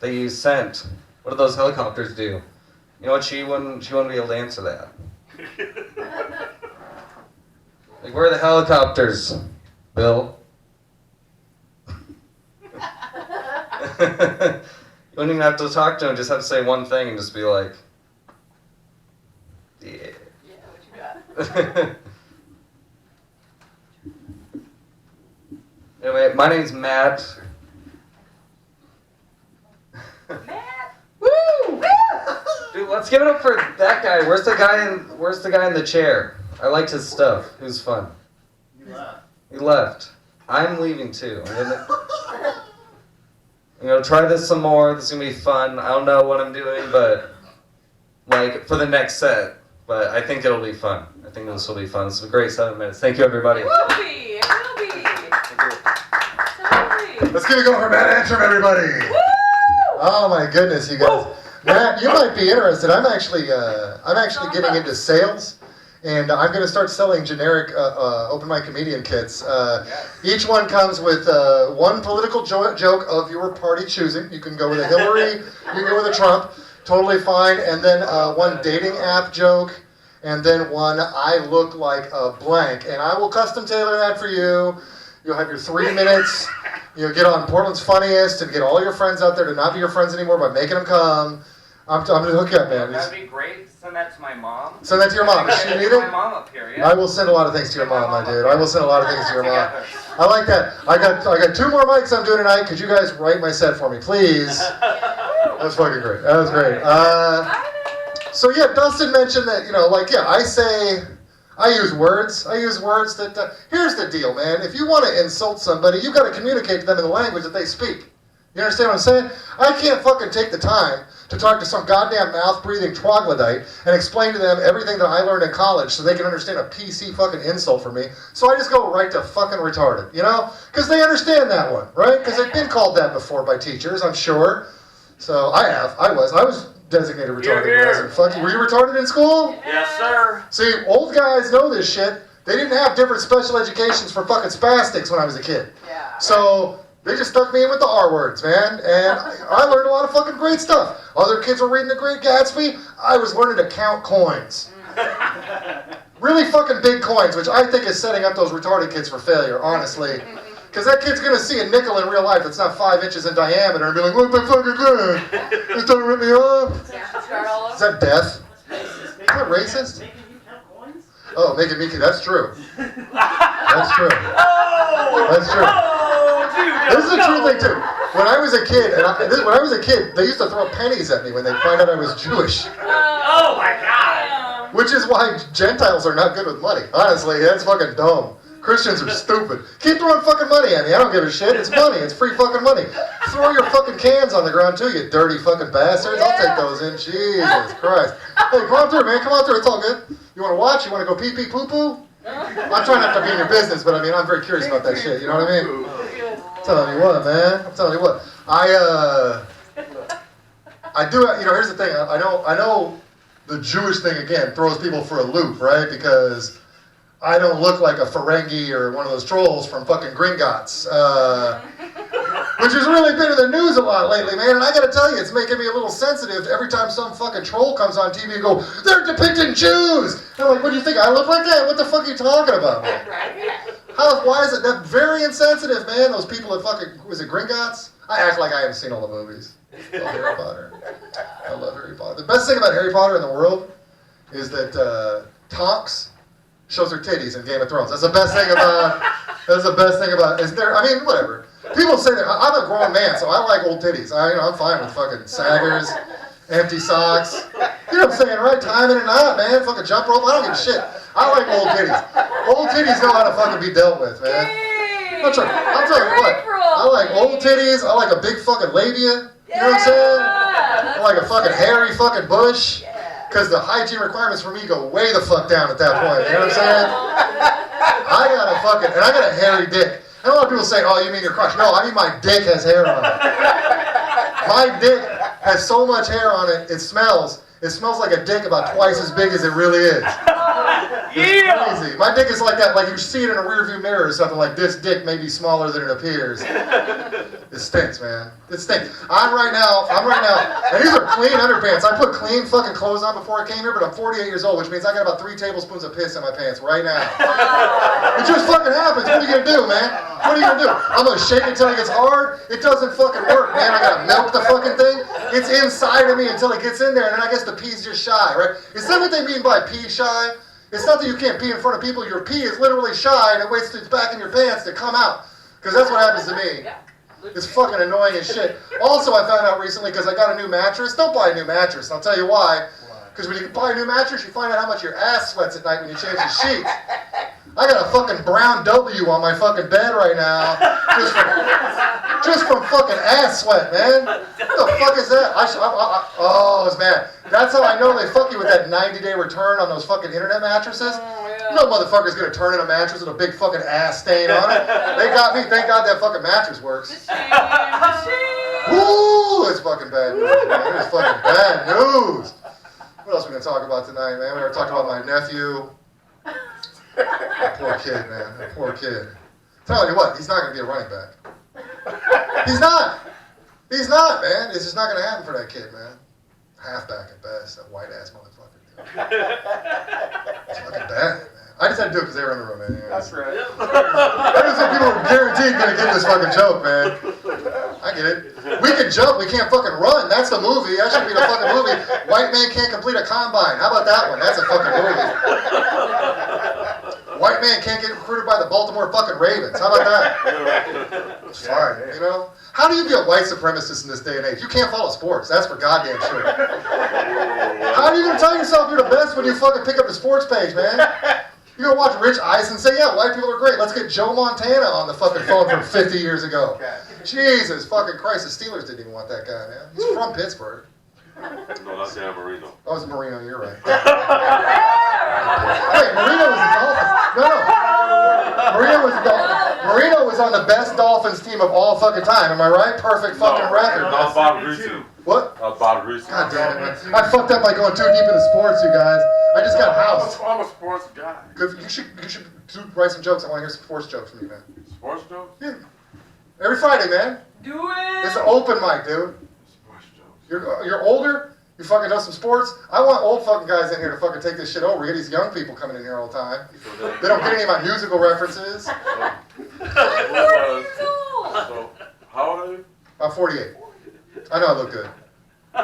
Speaker 9: That you sent? What did those helicopters do? You know what? She wouldn't be able to answer that. Like, where are the helicopters, Bill? You don't even have to talk to him. Just have to say one thing and just be like, yeah.
Speaker 6: Yeah, what you got?
Speaker 9: Anyway, my name's Matt.
Speaker 6: Matt!
Speaker 9: Woo! Dude, let's give it up for that guy. Where's the guy in the chair? I liked his stuff. It was fun.
Speaker 7: You laugh.
Speaker 9: He left. I'm leaving too. I'm gonna try this some more. This is gonna be fun. I don't know what I'm doing, but like for the next set. But I think it'll be fun. I think this will be fun. This is a great 7 minutes. Thank you, everybody.
Speaker 6: It will be! It will be!
Speaker 9: Thank you.
Speaker 2: give it a go for Matt Antrim, everybody. Oh my goodness, you guys. Matt, you might be interested. I'm actually getting into sales, and I'm going to start selling generic open mic comedian kits. Each one comes with one political joke of your party choosing. You can go with a Hillary, you can go with a Trump, totally fine. And then one dating app joke, and then one I look like a blank. And I will custom tailor that for you. You'll have your 3 minutes. You'll get on Portland's Funniest and get all your friends out there to not be your friends anymore by making them come. I'm going to hook you up, man.
Speaker 9: That'd be great. Send that to my mom.
Speaker 2: Send that to your mom. Does she need it?
Speaker 9: My mom up here, yeah.
Speaker 2: I will send a lot of things to your mom, my dude. I will send a lot of things to your mom. I like that. I got 2 more mics I'm doing tonight. Could you guys write my set for me, please? That was fucking great. That was great. So yeah, Dustin mentioned that, I use words. I use words that, here's the deal, man. If you want to insult somebody, you've got to communicate to them in the language that they speak. You understand what I'm saying? I can't fucking take the time to talk to some goddamn mouth-breathing troglodyte and explain to them everything that I learned in college so they can understand a PC fucking insult from me. So I just go right to fucking retarded, you know? Because they understand that one, right? Because they've been called that before by teachers, I'm sure. So I was designated retarded when I was in fucking... Were you retarded in school?
Speaker 3: Yes, sir.
Speaker 2: See, old guys know this shit. They didn't have different special educations for fucking spastics when I was a kid.
Speaker 6: Yeah.
Speaker 2: So... they just stuck me in with the R words, man, and I learned a lot of fucking great stuff. Other kids were reading The Great Gatsby. I was learning to count coins. Really fucking big coins, which I think is setting up those retarded kids for failure, honestly. Because that kid's going to see a nickel in real life that's not 5 inches in diameter and be like, what the fuck is that? Just don't rip me off. Is that death? Is that racist? Oh, making me, that's true. That's true. That's true. This is a true thing too. When I was a kid, they used to throw pennies at me when they find out I was Jewish.
Speaker 3: Oh my God.
Speaker 2: Which is why Gentiles are not good with money. Honestly, that's fucking dumb. Christians are stupid. Keep throwing fucking money at me. I don't give a shit. It's money. It's free fucking money. Throw your fucking cans on the ground too, you dirty fucking bastards. I'll take those in. Jesus Christ. Hey, come on through, man. Come on through. It's all good. You want to watch? You want to go pee-pee poo-poo? I'm trying not to be in your business, but I mean, I'm very curious about that shit. You know what I mean? I'm telling you what, man. I'm telling you what. I do. Here's the thing. I know the Jewish thing again throws people for a loop, right? Because I don't look like a Ferengi or one of those trolls from fucking Gringotts, which has really been in the news a lot lately, man. And I gotta tell you, it's making me a little sensitive every time some fucking troll comes on TV and go, they're depicting Jews. And I'm like, what do you think? I look like that? What the fuck are you talking about, man? Why is it that very insensitive, man? Those people that fucking, was it Gringotts? I act like I haven't seen all the movies. I love Harry Potter. I love Harry Potter. The best thing about Harry Potter in the world is that Tonks shows her titties in Game of Thrones. That's the best thing about, is there, I mean, whatever. People say that, I'm a grown man, so I like old titties. I'm fine with fucking saggers, empty socks. You know what I'm saying, right? Timing and not, man. Fucking jump rope. I don't give a shit. I like old titties. Old titties know how to fucking be dealt with, man. I'll tell you what. I like old titties. I like a big fucking labia. You know what I'm saying? I like a fucking hairy fucking bush. Because the hygiene requirements for me go way the fuck down at that point. You know what I'm saying? I got a hairy dick. And a lot of people say, oh, you mean your crush? No, I mean my dick has hair on it. My dick has so much hair on it, it smells. It smells like a dick about twice as big as it really is. It's crazy. My dick is like that, like you see it in a rearview mirror or something, like this dick may be smaller than it appears. It stinks, man. It stinks. I'm right now, and these are clean underpants. I put clean fucking clothes on before I came here, but I'm 48 years old, which means I got about 3 tablespoons of piss in my pants right now. It just fucking happens. What are you gonna do, man? What are you gonna do? I'm gonna shake it until it gets hard? It doesn't fucking work, man. I gotta milk the fucking thing. It's inside of me until it gets in there, and then I guess the pee's just shy, right? Is that what they mean by pee shy? It's not that you can't pee in front of people. Your pee is literally shy, and it waits till it's back in your pants to come out. Because that's what happens to me. It's fucking annoying as shit. Also, I found out recently, because I got a new mattress. Don't buy a new mattress. I'll tell you why. Because when you buy a new mattress, you find out how much your ass sweats at night when you change the sheets. I got a fucking brown W on my fucking bed right now. Just from fucking ass sweat, man. What the fuck is that? Oh, it's bad. That's how I know they fuck you with that 90-day return on those fucking internet mattresses. No motherfucker's gonna turn in a mattress with a big fucking ass stain on it. They got me. Thank God that fucking mattress works. Woo! It's fucking bad news, man. It's fucking bad news. What else we gonna talk about tonight, man? We're gonna talk about my nephew. That poor kid, man. That poor kid. Telling you what, he's not gonna be a running back. He's not. He's not, man. It's just not gonna happen for that kid, man. Halfback at best. That white ass motherfucker. It's fucking bad, man. I just had to do it because they were in the room, man.
Speaker 3: That's right.
Speaker 2: I just said people were guaranteed gonna get this fucking joke, man. I get it. We can jump, we can't fucking run. That's the movie. That should be the fucking movie. White man can't complete a combine. How about that one? That's a fucking movie. White man can't get recruited by the Baltimore fucking Ravens. How about that? It's fine, you know? How do you be a white supremacist in this day and age? You can't follow sports. That's for goddamn sure. How are you gonna tell yourself you're the best when you fucking pick up the sports page, man? You're gonna watch Rich Eisen say, yeah, white people are great. Let's get Joe Montana on the fucking phone from 50 years ago. Jesus fucking Christ, the Steelers didn't even want that guy, man. He's from Pittsburgh.
Speaker 10: No, that's Dan Marino.
Speaker 2: Oh, it's Marino, you're right. Wait, Marino was the Dolphins. No. Marino was on the best Dolphins team of all fucking time. Am I right? Perfect fucking record.
Speaker 10: Not Bob Greasy.
Speaker 2: What?
Speaker 10: Bob Greasy.
Speaker 2: God damn it, man. I fucked up by going too deep into sports, you guys. I just got housed.
Speaker 10: I'm a sports guy.
Speaker 2: Good. You should write some jokes. I want to hear some sports jokes from you, man.
Speaker 10: Sports jokes?
Speaker 2: Yeah. Every Friday, man.
Speaker 6: Do it!
Speaker 2: It's an open mic, dude.
Speaker 10: Sports jokes.
Speaker 2: You're older. You fucking know some sports. I want old fucking guys in here to fucking take this shit over. We get these young people coming in here all the time. They don't get any of my musical references.
Speaker 10: So, how old are you?
Speaker 2: I'm 48. I know I look good. I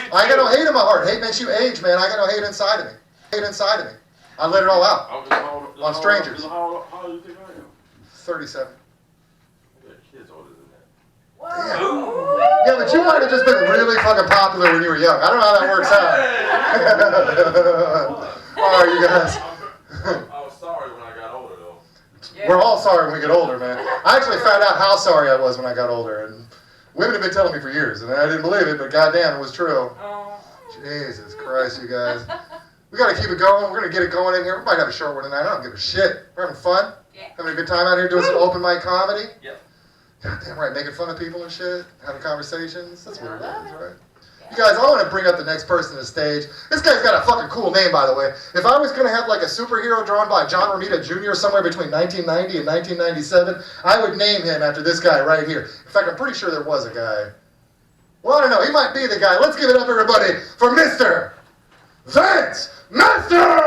Speaker 2: ain't got no hate in my heart. Hate makes you age, man. I got no hate inside of me. I let it all out. On strangers.
Speaker 10: How old do you think I am?
Speaker 2: 37.
Speaker 10: Yeah, kids older than that.
Speaker 2: Damn. Yeah, but you might have just been really fucking popular when you were young. I don't know how that works out. All right, you guys.
Speaker 10: I was sorry when I got older, though.
Speaker 2: We're all sorry when we get older, man. I actually found out how sorry I was when I got older. And women have been telling me for years, and I didn't believe it, but goddamn, it was true. Jesus Christ, you guys. We gotta keep it going. We're gonna get it going in here. We might have a short one tonight. I don't give a shit. We're having fun. Having a good time out here doing some open mic comedy.
Speaker 9: Yep.
Speaker 2: Goddamn right, making fun of people and shit, having conversations. That's what it is, right? You guys, I want to bring up the next person to the stage. This guy's got a fucking cool name, by the way. If I was going to have like a superhero drawn by John Romita Jr. somewhere between 1990 and 1997, I would name him after this guy right here. In fact, I'm pretty sure there was a guy. Well, I don't know. He might be the guy. Let's give it up, everybody, for Mr. Vince Master!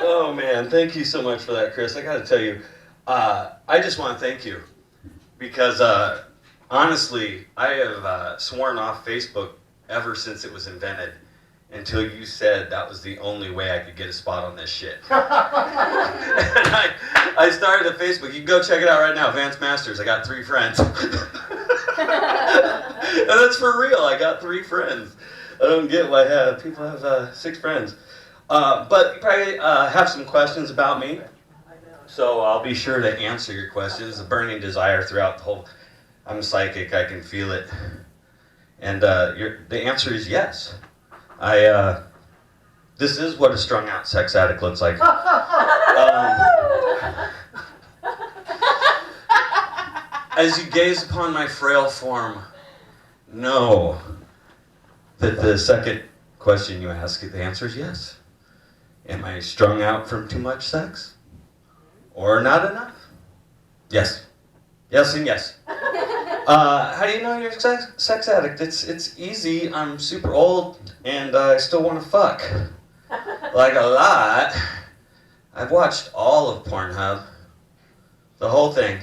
Speaker 11: Oh man, thank you so much for that, Chris. I gotta tell you, I just want to thank you because honestly, I have sworn off Facebook ever since it was invented until you said that was the only way I could get a spot on this shit. And I started a Facebook. You can go check it out right now, Vance Masters. I got 3 friends. And that's for real. I got 3 friends. I don't get why people have 6 friends. But you probably have some questions about me, so I'll be sure to answer your questions. A burning desire throughout the whole. I'm psychic. I can feel it, and the answer is yes. This is what a strung out sex addict looks like. As you gaze upon my frail form, know that the second question you ask, the answer is yes. Am I strung out from too much sex? Or not enough? Yes. Yes and yes. How do you know you're a sex addict? It's easy. I'm super old and I still want to fuck. Like a lot. I've watched all of Pornhub. The whole thing.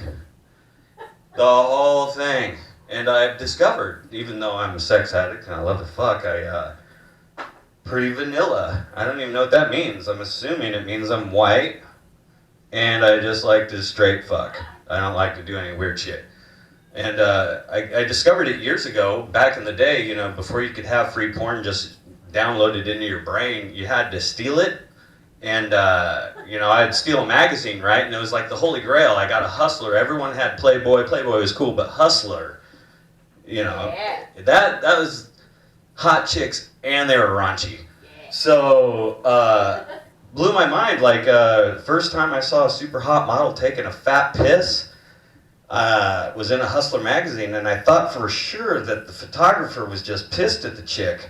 Speaker 11: The whole thing. And I've discovered, even though I'm a sex addict and I love to fuck, pretty vanilla. I don't even know what that means. I'm assuming it means I'm white and I just like to straight fuck. I don't like to do any weird shit. And I discovered it years ago, back in the day, you know, before you could have free porn just downloaded into your brain, you had to steal it. And, you know, I'd steal a magazine, right? And it was like the Holy Grail. I got a Hustler. Everyone had Playboy. Playboy was cool, but Hustler, You know,
Speaker 6: Yeah.
Speaker 11: that was hot chicks, and they were raunchy. So blew my mind. Like first time I saw a super hot model taking a fat piss was in a Hustler magazine, and I thought for sure that the photographer was just pissed at the chick.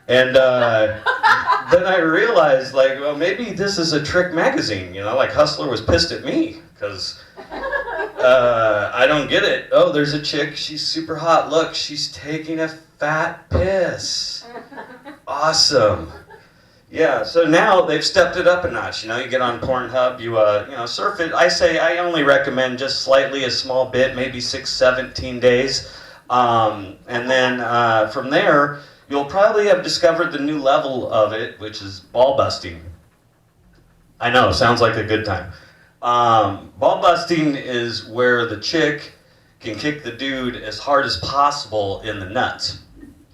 Speaker 11: And then I realized, like, well, maybe this is a trick magazine, you know, like Hustler was pissed at me, because I don't get it. Oh, there's a chick, she's super hot, look, she's taking a fat piss. Awesome. Yeah, so now they've stepped it up a notch, you know, you get on Pornhub, you know, surf it. I only recommend just slightly, a small bit, maybe 17 days. And then from there, you'll probably have discovered the new level of it, which is ball busting. I know, sounds like a good time. Ball busting is where the chick can kick the dude as hard as possible in the nuts.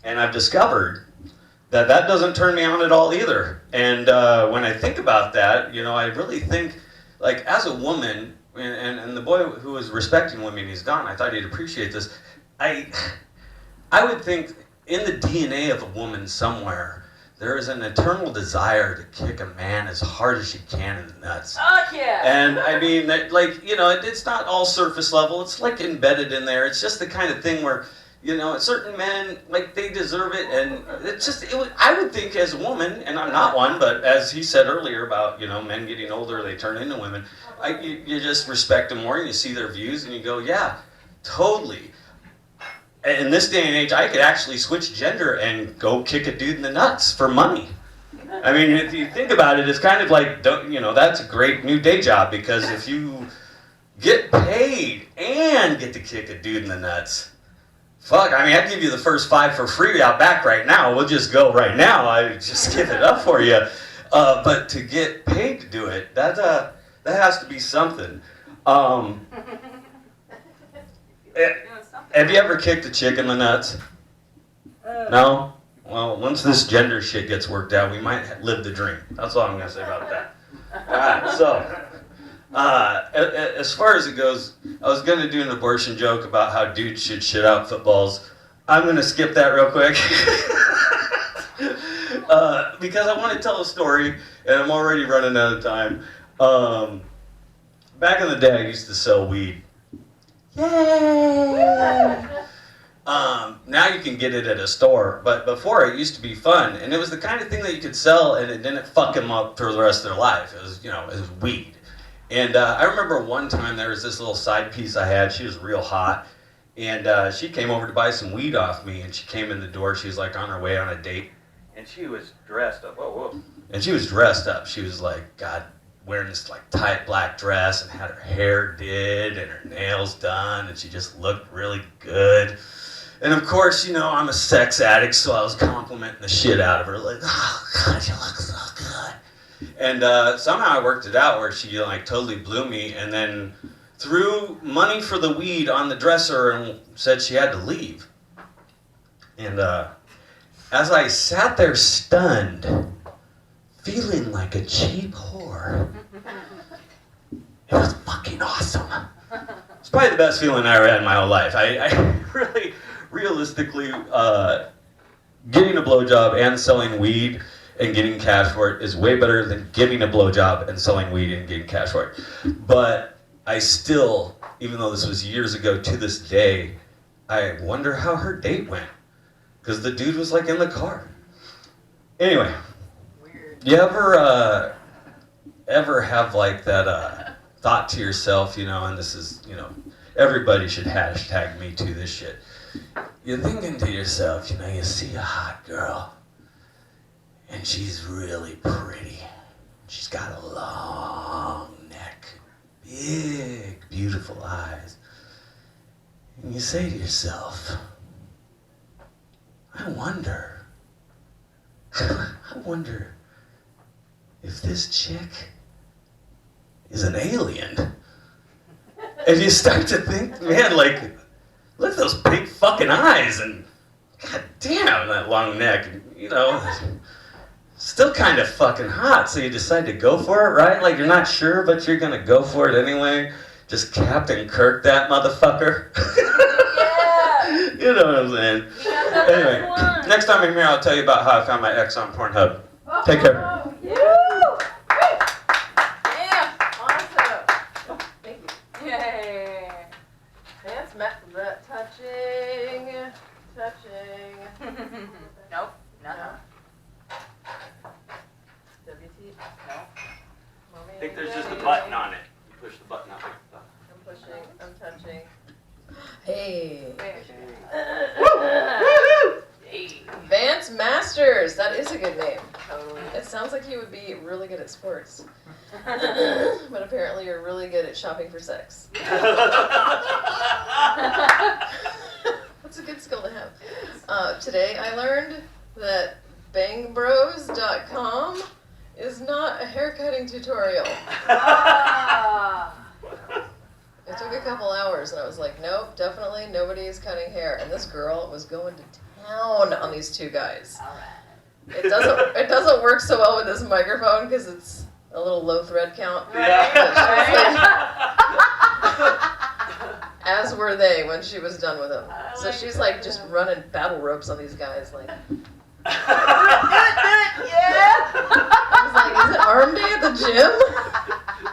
Speaker 11: And I've discovered that doesn't turn me on at all either. And when I think about that, you know, I really think, like, as a woman, and the boy who was respecting women, he's gone, I thought he'd appreciate this. I would think, in the DNA of a woman somewhere, there is an eternal desire to kick a man as hard as she can in the nuts.
Speaker 6: Fuck yeah!
Speaker 11: And I mean, that, like, you know, it's not all surface level. It's like embedded in there. It's just the kind of thing where, you know, certain men, like, they deserve it. And it's just, I would think as a woman, and I'm not one, but as he said earlier about, you know, men getting older, they turn into women. You just respect them more, and you see their views, and you go, yeah, totally. In this day and age, I could actually switch gender and go kick a dude in the nuts for money. I mean, if you think about it, it's kind of like, you know, that's a great new day job, because if you get paid and get to kick a dude in the nuts, fuck, I mean, I'd give you the first 5 for free out back right now. We'll just go right now. I just give it up for you. But to get paid to do it, that has to be something. Have you ever kicked a chick in the nuts? No? Well, once this gender shit gets worked out, we might live the dream. That's all I'm going to say about that. Alright, so, as far as it goes, I was going to do an abortion joke about how dudes should shit out footballs. I'm going to skip that real quick. Because I want to tell a story, and I'm already running out of time. Back in the day, I used to sell weed. Yay! Now you can get it at a store, but before it used to be fun, and it was the kind of thing that you could sell and it didn't fuck them up for the rest of their life. It was, you know, it was weed. And I remember one time there was this little side piece I had. She was real hot, and she came over to buy some weed off me, and she came in the door. She was like on her way on a date, and she was dressed up. Whoa. And she was dressed up. She was like, God, wearing this like tight black dress, and had her hair did and her nails done, and she just looked really good. And of course, you know, I'm a sex addict, so I was complimenting the shit out of her, like, oh God, you look so good. And somehow I worked it out where she like totally blew me, and then threw money for the weed on the dresser and said she had to leave. And as I sat there stunned, feeling like a cheap whore, it was fucking awesome. It's probably the best feeling I ever had in my whole life. I really, realistically, getting a blowjob and selling weed and getting cash for it is way better than giving a blowjob and selling weed and getting cash for it. But I still, even though this was years ago, to this day, I wonder how her date went. Because the dude was like in the car. Anyway, you ever have like that thought to yourself, you know, and this is, you know, everybody should hashtag me too this shit. You're thinking to yourself, you know, you see a hot girl, and she's really pretty. She's got a long neck, big, beautiful eyes. And you say to yourself, I wonder if this chick is an alien. And you start to think, man, like, look at those big fucking eyes, and god damn, that long neck, and, you know, still kind of fucking hot, so you decide to go for it, right? Like, you're not sure, but you're gonna go for it anyway. Just Captain Kirk that motherfucker. Yeah. You know what I'm saying? Anyway, next time I'm here, I'll tell you about how I found my ex on Pornhub. Take care.
Speaker 5: Yeah, awesome. Thank you.
Speaker 6: Yay.
Speaker 5: Dance touching.
Speaker 6: Nope. Nothing.
Speaker 5: WT.
Speaker 6: No.
Speaker 5: Mommy,
Speaker 9: I think there's just a button on it. You push the button up.
Speaker 5: I'm pushing. I'm touching. Hey. Vance Masters. That is a good name. It sounds like you would be really good at sports. But apparently you're really good at shopping for sex. That's a good skill to have. Today I learned that bangbros.com is not a haircutting tutorial. It took a couple hours and I was like, nope, definitely nobody's cutting hair. And this girl was going to town on these two guys. It doesn't work so well with this microphone because it's a little low thread count. As were they when she was done with them. So she's like just running battle ropes on these guys. Like, I was like, is it arm day at the gym?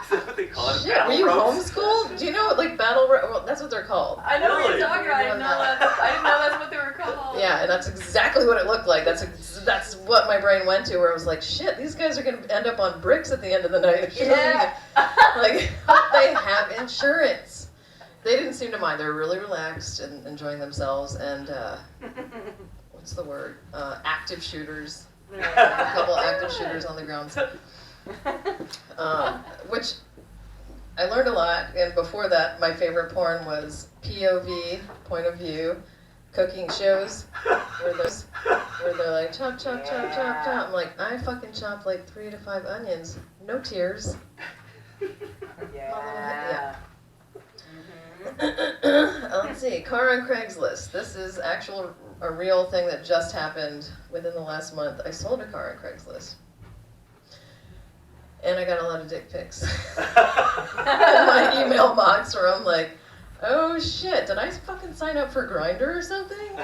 Speaker 9: Is that what they call it?
Speaker 5: Shit, were you homeschooled? Do you know what, like, battle ropes? Well, that's what they're called.
Speaker 6: I know what you're talking about. I didn't know that's what they were called.
Speaker 5: Yeah, and that's exactly what it looked like. That's what my brain went to, where I was like, shit, these guys are going to end up on bricks at the end of the night.
Speaker 6: Yeah.
Speaker 5: Like, they have insurance. They didn't seem to mind. They were really relaxed and enjoying themselves. And, what's the word? Active shooters. A couple active shooters on the grounds. Which I learned a lot. And before that, my favorite porn was POV, point of view, cooking shows where they're like chop, chop, chop, chop, chop. I'm like, I fucking chopped like 3 to 5 onions. No tears.
Speaker 6: Yeah.
Speaker 5: Let's see, car on Craigslist. This is a real thing that just happened within the last month. I sold a car on Craigslist. And I got a lot of dick pics in my email box where I'm like, oh shit, did I fucking sign up for Grindr or something?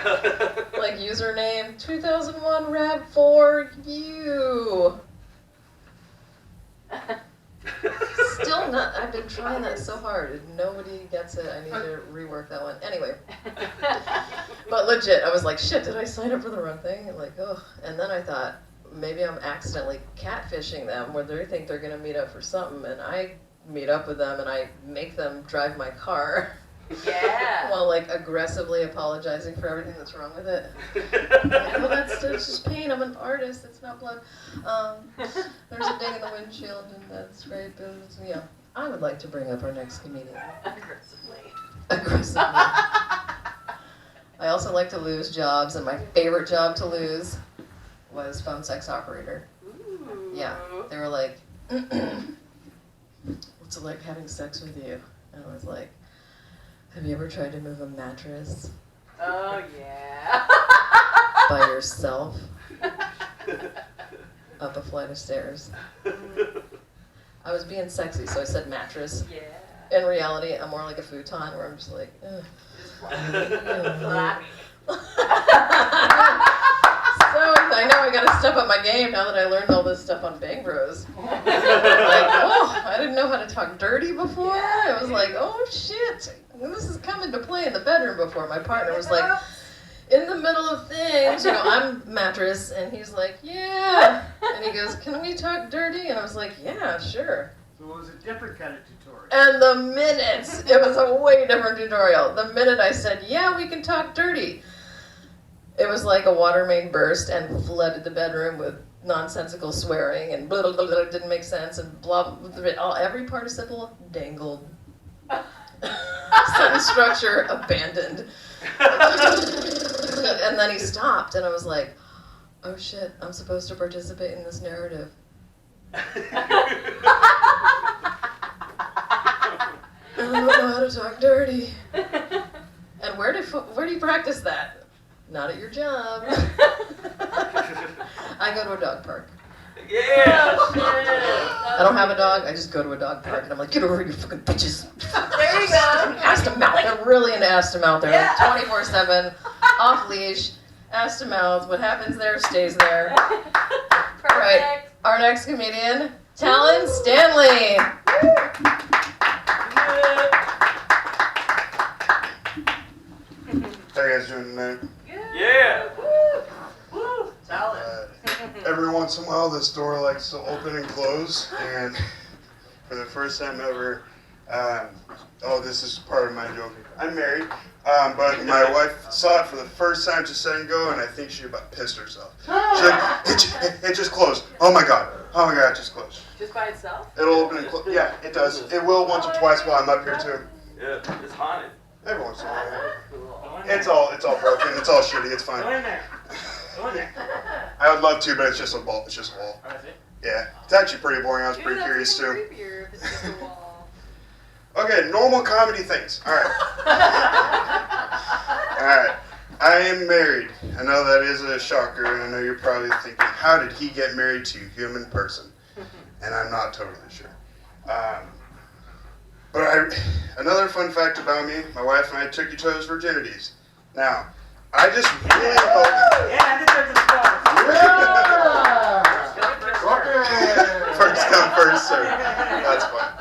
Speaker 5: Like username 2001 RAV4 you. Still not, I've been trying that so hard. Nobody gets it. I need to rework that one. Anyway. But legit, I was like, shit, did I sign up for the wrong thing? And like, oh. And then I thought, maybe I'm accidentally catfishing them where they think they're going to meet up for something. And I meet up with them and I make them drive my car.
Speaker 6: Yeah.
Speaker 5: While like aggressively apologizing for everything that's wrong with it. Like, oh, that's just pain. I'm an artist. It's not blood. There's a ding in the windshield, and that's great. But yeah, I would like to bring up our next comedian. Aggressively. I also like to lose jobs, and my favorite job to lose was phone sex operator.
Speaker 6: Ooh.
Speaker 5: Yeah, they were like, "What's it like having sex with you?" And I was like, have you ever tried to move a mattress
Speaker 6: Oh, yeah.
Speaker 5: by yourself up a flight of stairs? I was being sexy, so I said mattress.
Speaker 6: Yeah.
Speaker 5: In reality, I'm more like a futon where I'm just like, ugh.
Speaker 6: Flappy.
Speaker 5: So I know I gotta step up my game now that I learned all this stuff on Bang Bros. Like, oh, I didn't know how to talk dirty before. I was like, oh shit. This is coming to play in the bedroom before. My partner was like, in the middle of things, I'm mattress, and he's like, yeah. And he goes, can we talk dirty? And I was like, yeah, sure.
Speaker 12: So it was a different kind of tutorial.
Speaker 5: And the minute, it was a way different tutorial. The minute I said, yeah, we can talk dirty, it was like a water main burst and flooded the bedroom with nonsensical swearing and blah, blah, blah, blah, didn't make sense and blah, blah, blah, every participle dangled. Sentence structure abandoned. And then he stopped, and I was like, oh shit, I'm supposed to participate in this narrative. I don't know how to talk dirty. And where do you practice that? Not at your job. I go to a dog park.
Speaker 9: Yeah!
Speaker 5: I don't have a dog, I just go to a dog park and I'm like, get over here, you fucking bitches.
Speaker 6: There you go.
Speaker 5: Ask them out. They're really into ask them out there.
Speaker 6: Yeah.
Speaker 5: Like 24/7. off leash, ass to mouth. What happens there stays there. Right. Our next comedian, Talon Stanley.
Speaker 13: How you guys doing tonight?
Speaker 3: Yeah.
Speaker 13: Every once in a while, this door likes to open and close, and for the first time ever, this is part of my joke. I'm married, but my wife saw it for the first time just a second ago, and I think she about pissed herself. She's like, it just closed. Oh my god, it just closed.
Speaker 6: Just by itself?
Speaker 13: It'll open and close. Yeah, it does. It will once or twice while I'm up here too.
Speaker 10: Yeah, it's haunted.
Speaker 13: Every once in a while. It's all broken. It's all shitty. It's fine.
Speaker 8: Go in there.
Speaker 13: I would love to, but it's just a wall. It's just a wall. Yeah, it's actually pretty boring. I was pretty curious too.
Speaker 6: Creepier if it's just a wall.
Speaker 13: Okay, normal comedy things. All right. All right. I am married. I know that is a shocker, and I know you're probably thinking, how did he get married to a human person? And I'm not totally sure. But another fun fact about me, my wife and I took each other's virginities. Now, I just really hope... First come, first serve. That's fine.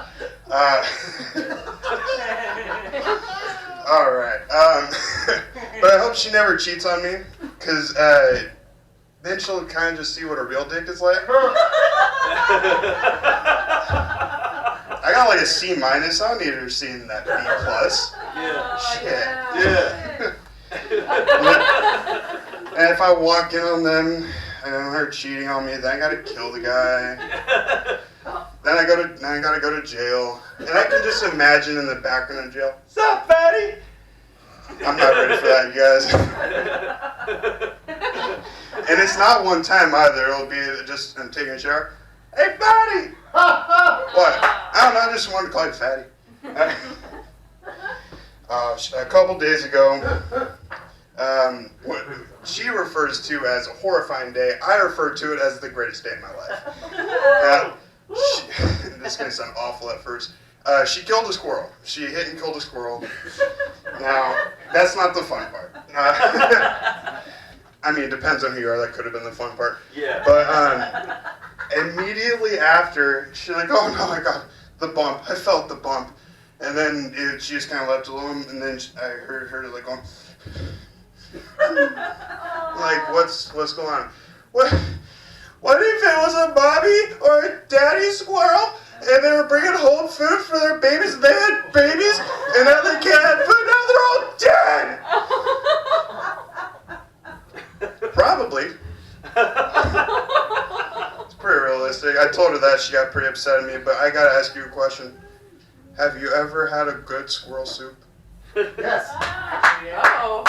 Speaker 13: All right. But I hope she never cheats on me, because then she'll kind of just see what a real dick is like. I got like a C-. I don't need her seeing that B+.
Speaker 10: Yeah.
Speaker 13: Shit.
Speaker 10: Yeah.
Speaker 13: And if I walk in on them and her cheating on me, then I gotta kill the guy. Then I gotta go to jail. And I can just imagine in the background of jail, "Sup, fatty?" I'm not ready for that, you guys. And it's not one time either. It'll be just I'm taking a shower. "Hey, fatty!" What? I don't know. I just wanted to call you fatty. A couple days ago, what she refers to as a horrifying day, I refer to it as the greatest day of my life. This is going to sound awful at first. She killed a squirrel. She hit and killed a squirrel. Now, that's not the fun part. I mean, it depends on who you are. That could have been the fun part.
Speaker 10: Yeah.
Speaker 13: But immediately after, she's like, "Oh no, I got the bump. I felt the bump." And then she just kind of left alone, and then I heard her like going, like, what's going on? What if it was a mommy or a daddy squirrel, and they were bringing home food for their babies, and they had babies, and now they can't have food, now they're all dead? Probably. It's pretty realistic. I told her that, she got pretty upset at me, but I gotta ask you a question. Have you ever had a good squirrel soup?
Speaker 2: Yes.
Speaker 6: Oh.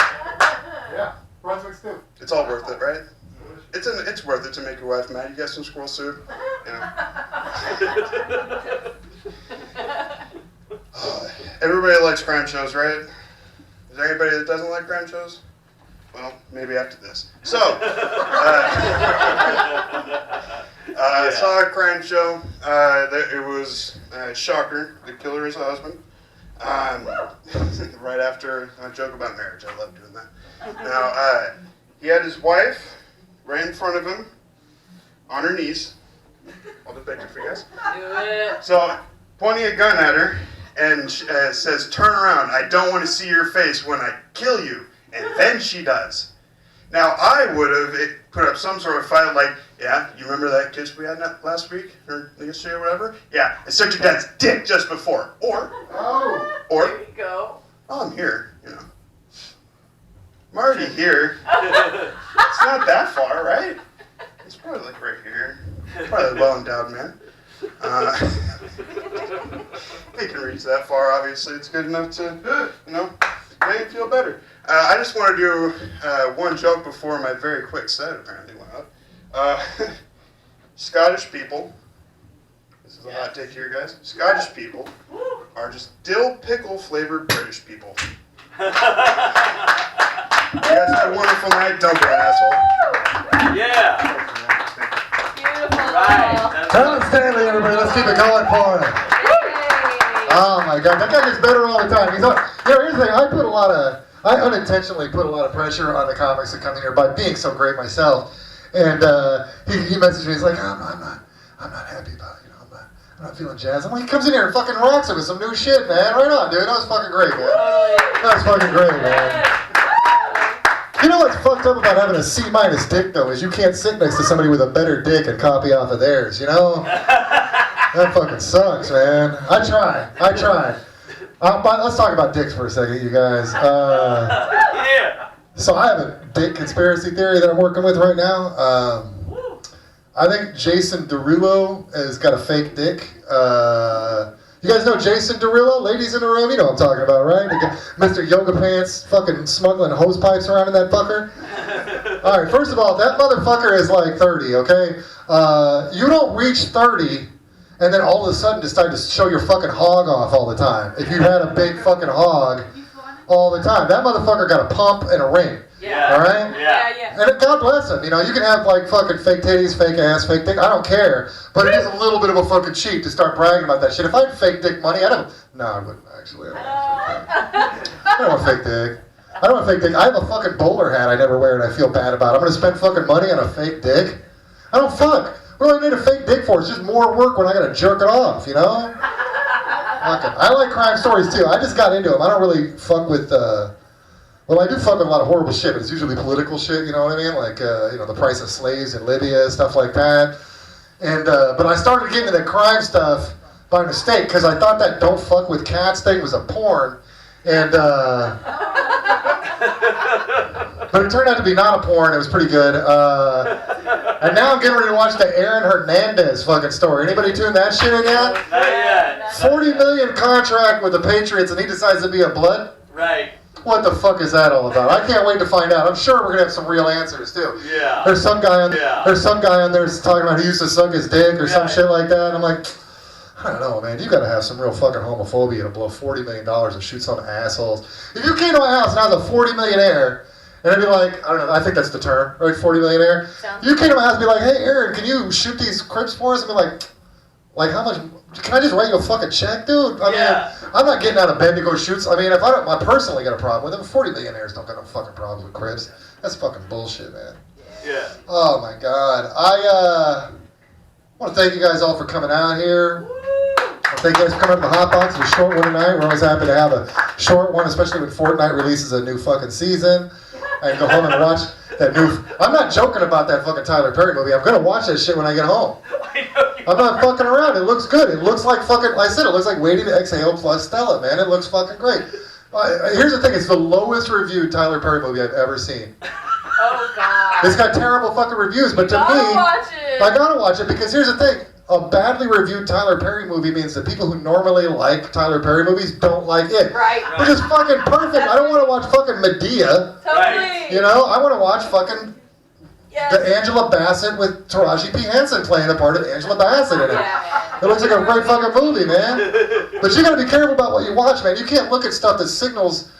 Speaker 2: Yeah. Brunswick stew.
Speaker 13: It's all worth it, right? It's worth it to make your wife mad. You get some squirrel soup, you know. Everybody likes crime shows, right? Is there anybody that doesn't like crime shows? Well, maybe after this. So, I saw a crime show. It was shocker. The killer is a husband. Right after a joke about marriage. I love doing that. Now, he had his wife right in front of him on her knees. I'll depict it for you guys.
Speaker 6: Do it.
Speaker 13: So, pointing a gun at her and says, "Turn around. I don't want to see your face when I kill you." And then she does. Now, I would have put up some sort of fight like, "Yeah, you remember that kiss we had last week? Or yesterday or whatever? Yeah, I sucked your dad's dick just before." Or,
Speaker 6: There you go.
Speaker 13: "Oh, I'm here, you know. I'm already here. It's not that far, right? It's probably like right here. Probably a well-endowed man. He can reach that far, obviously. It's good enough to, make him feel better." I just want to do one joke before my very quick set apparently went up. Scottish people, this is a hot take here, guys. Scottish people are just dill pickle flavored British people. You guys have a wonderful night. Don't be an asshole.
Speaker 10: Yeah.
Speaker 6: Beautiful.
Speaker 10: Right.
Speaker 2: Talon Stanley, everybody. Let's keep it going for him. Oh my God, that guy gets better all the time. Here's the thing. I put a lot of I unintentionally put a lot of pressure on the comics that come in here by being so great myself. And he messaged me. He's like, I'm not happy about it. You know, I'm not feeling jazzed. I'm like, he comes in here and fucking rocks it with some new shit, man. Right on, dude. That was fucking great, man. That was fucking great, man. You know what's fucked up about having a C- dick though is you can't sit next to somebody with a better dick and copy off of theirs. You know, that fucking sucks, man. I tried. But let's talk about dicks for a second, you guys. So I have a dick conspiracy theory that I'm working with right now. I think Jason Derulo has got a fake dick. You guys know Jason Derulo? Ladies in the room, you know what I'm talking about, right? Mr. Yoga Pants fucking smuggling hose pipes around in that fucker. All right, first of all, that motherfucker is like 30, okay? You don't reach 30 and then all of a sudden decide to show your fucking hog off all the time. If you had a big fucking hog all the time. That motherfucker got a pump and a ring.
Speaker 6: Yeah.
Speaker 2: All right?
Speaker 6: Yeah.
Speaker 2: And God bless him. You know, you can have like fucking fake titties, fake ass, fake dick. I don't care. But it is a little bit of a fucking cheat to start bragging about that shit. If I had fake dick money, No, I wouldn't actually. I don't want fake dick. I don't want fake dick. I have a fucking bowler hat I never wear and I feel bad about it. I'm going to spend fucking money on a fake dick? I don't fuck. What do I need a fake dick for? It's just more work when I got to jerk it off, you know? Okay. I like crime stories too. I just got into them. I don't really fuck with, well, I do fuck with a lot of horrible shit, but it's usually political shit, you know what I mean? Like, you know, the price of slaves in Libya, stuff like that. And, but I started getting into the crime stuff by mistake, because I thought that don't fuck with cats thing was a porn. And, but it turned out to be not a porn. It was pretty good. And now I'm getting ready to watch the Aaron Hernandez fucking story. Anybody tune that shit in yet?
Speaker 10: Not yet.
Speaker 2: $40 million contract with the Patriots, and he decides to be a blood?
Speaker 10: Right.
Speaker 2: What the fuck is that all about? I can't wait to find out. I'm sure we're gonna have some real answers too.
Speaker 10: Yeah.
Speaker 2: There's some guy on there talking about he used to suck his dick or some shit like that. And I'm like, I don't know, man. You gotta have some real fucking homophobia to blow $40 million and shoot some assholes. If you came to my house and I was a 40 millionaire, and I'd be like, I don't know, I think that's the term, right? 40 millionaire. You came to my house and be like, hey, Aaron, can you shoot these Crips for us? And be like how much? Can I just write you a fucking check, dude? I mean, I'm not getting out of bed to go shoot. I mean, if I personally got a problem with them, 40 millionaires don't got no fucking problems with Crips. That's fucking bullshit, man.
Speaker 10: Yeah.
Speaker 2: Oh my God. I want to thank you guys all for coming out here. Thank you guys for coming up to HotBox. It's a short one tonight. We're always happy to have a short one, especially when Fortnite releases a new fucking season. I can go home and watch that new... I'm not joking about that fucking Tyler Perry movie. I'm going to watch that shit when I get home. I'm not fucking around. It looks good. It looks like fucking... I said it looks like Waiting to Exhale plus Stella, man. It looks fucking great. Here's the thing. It's the lowest reviewed Tyler Perry movie I've ever seen.
Speaker 6: Oh, God.
Speaker 2: It's got terrible fucking reviews, but to me... I gotta watch it because here's the thing. A badly reviewed Tyler Perry movie means that people who normally like Tyler Perry movies don't like it.
Speaker 6: Right.
Speaker 2: Which is fucking perfect. I don't want to watch fucking Medea.
Speaker 6: Totally.
Speaker 2: You know, I want to watch fucking the Angela Bassett with Taraji P. Henson playing the part of Angela Bassett in it. It looks like a great fucking movie, man. But you gotta be careful about what you watch, man. You can't look at stuff that signals.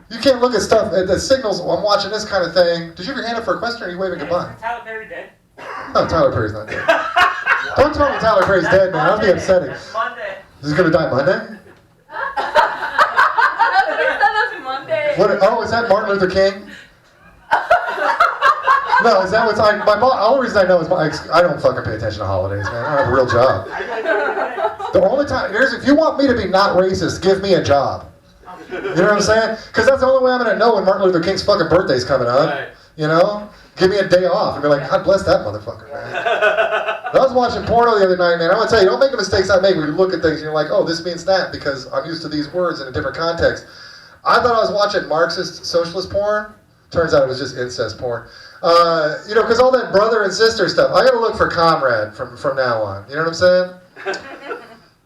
Speaker 2: You can't look at stuff that signals, oh, I'm watching this kind of thing. Did you ever hand up for a question or are you waving goodbye?
Speaker 8: Is Tyler Perry dead?
Speaker 2: No, Tyler Perry's not dead. Don't tell me Tyler Perry's dead, man. That'd be upsetting.
Speaker 8: Monday.
Speaker 2: Is he gonna die Monday?
Speaker 6: That's Monday.
Speaker 2: Oh, is that Martin Luther King? No, is that what's the only reason I know is I don't fucking pay attention to holidays, man. I don't have a real job. The only time, if you want me to be not racist, give me a job. You know what I'm saying? Because that's the only way I'm gonna know when Martin Luther King's fucking birthday's coming up.
Speaker 10: Right.
Speaker 2: You know? Give me a day off and be like, God bless that motherfucker, man. I was watching porno the other night, man. I'm gonna tell you, don't make the mistakes I make where you look at things and you're like, oh, this means that because I'm used to these words in a different context. I thought I was watching Marxist socialist porn. Turns out it was just incest porn. You know, because all that brother and sister stuff. I gotta look for comrade from now on. You know what I'm saying?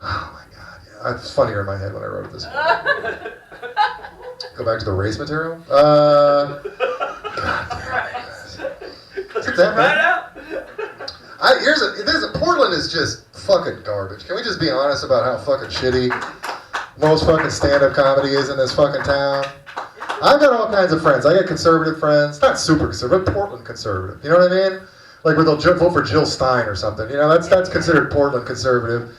Speaker 2: Oh my God, yeah. It's funnier in my head when I wrote this one. Go back to the race material. God damn it. Is it that bad? Portland is just fucking garbage. Can we just be honest about how fucking shitty most fucking stand-up comedy is in this fucking town? I've got all kinds of friends. I got conservative friends. Not super conservative, but Portland conservative. You know what I mean? Like where they'll vote for Jill Stein or something. You know, that's considered Portland conservative.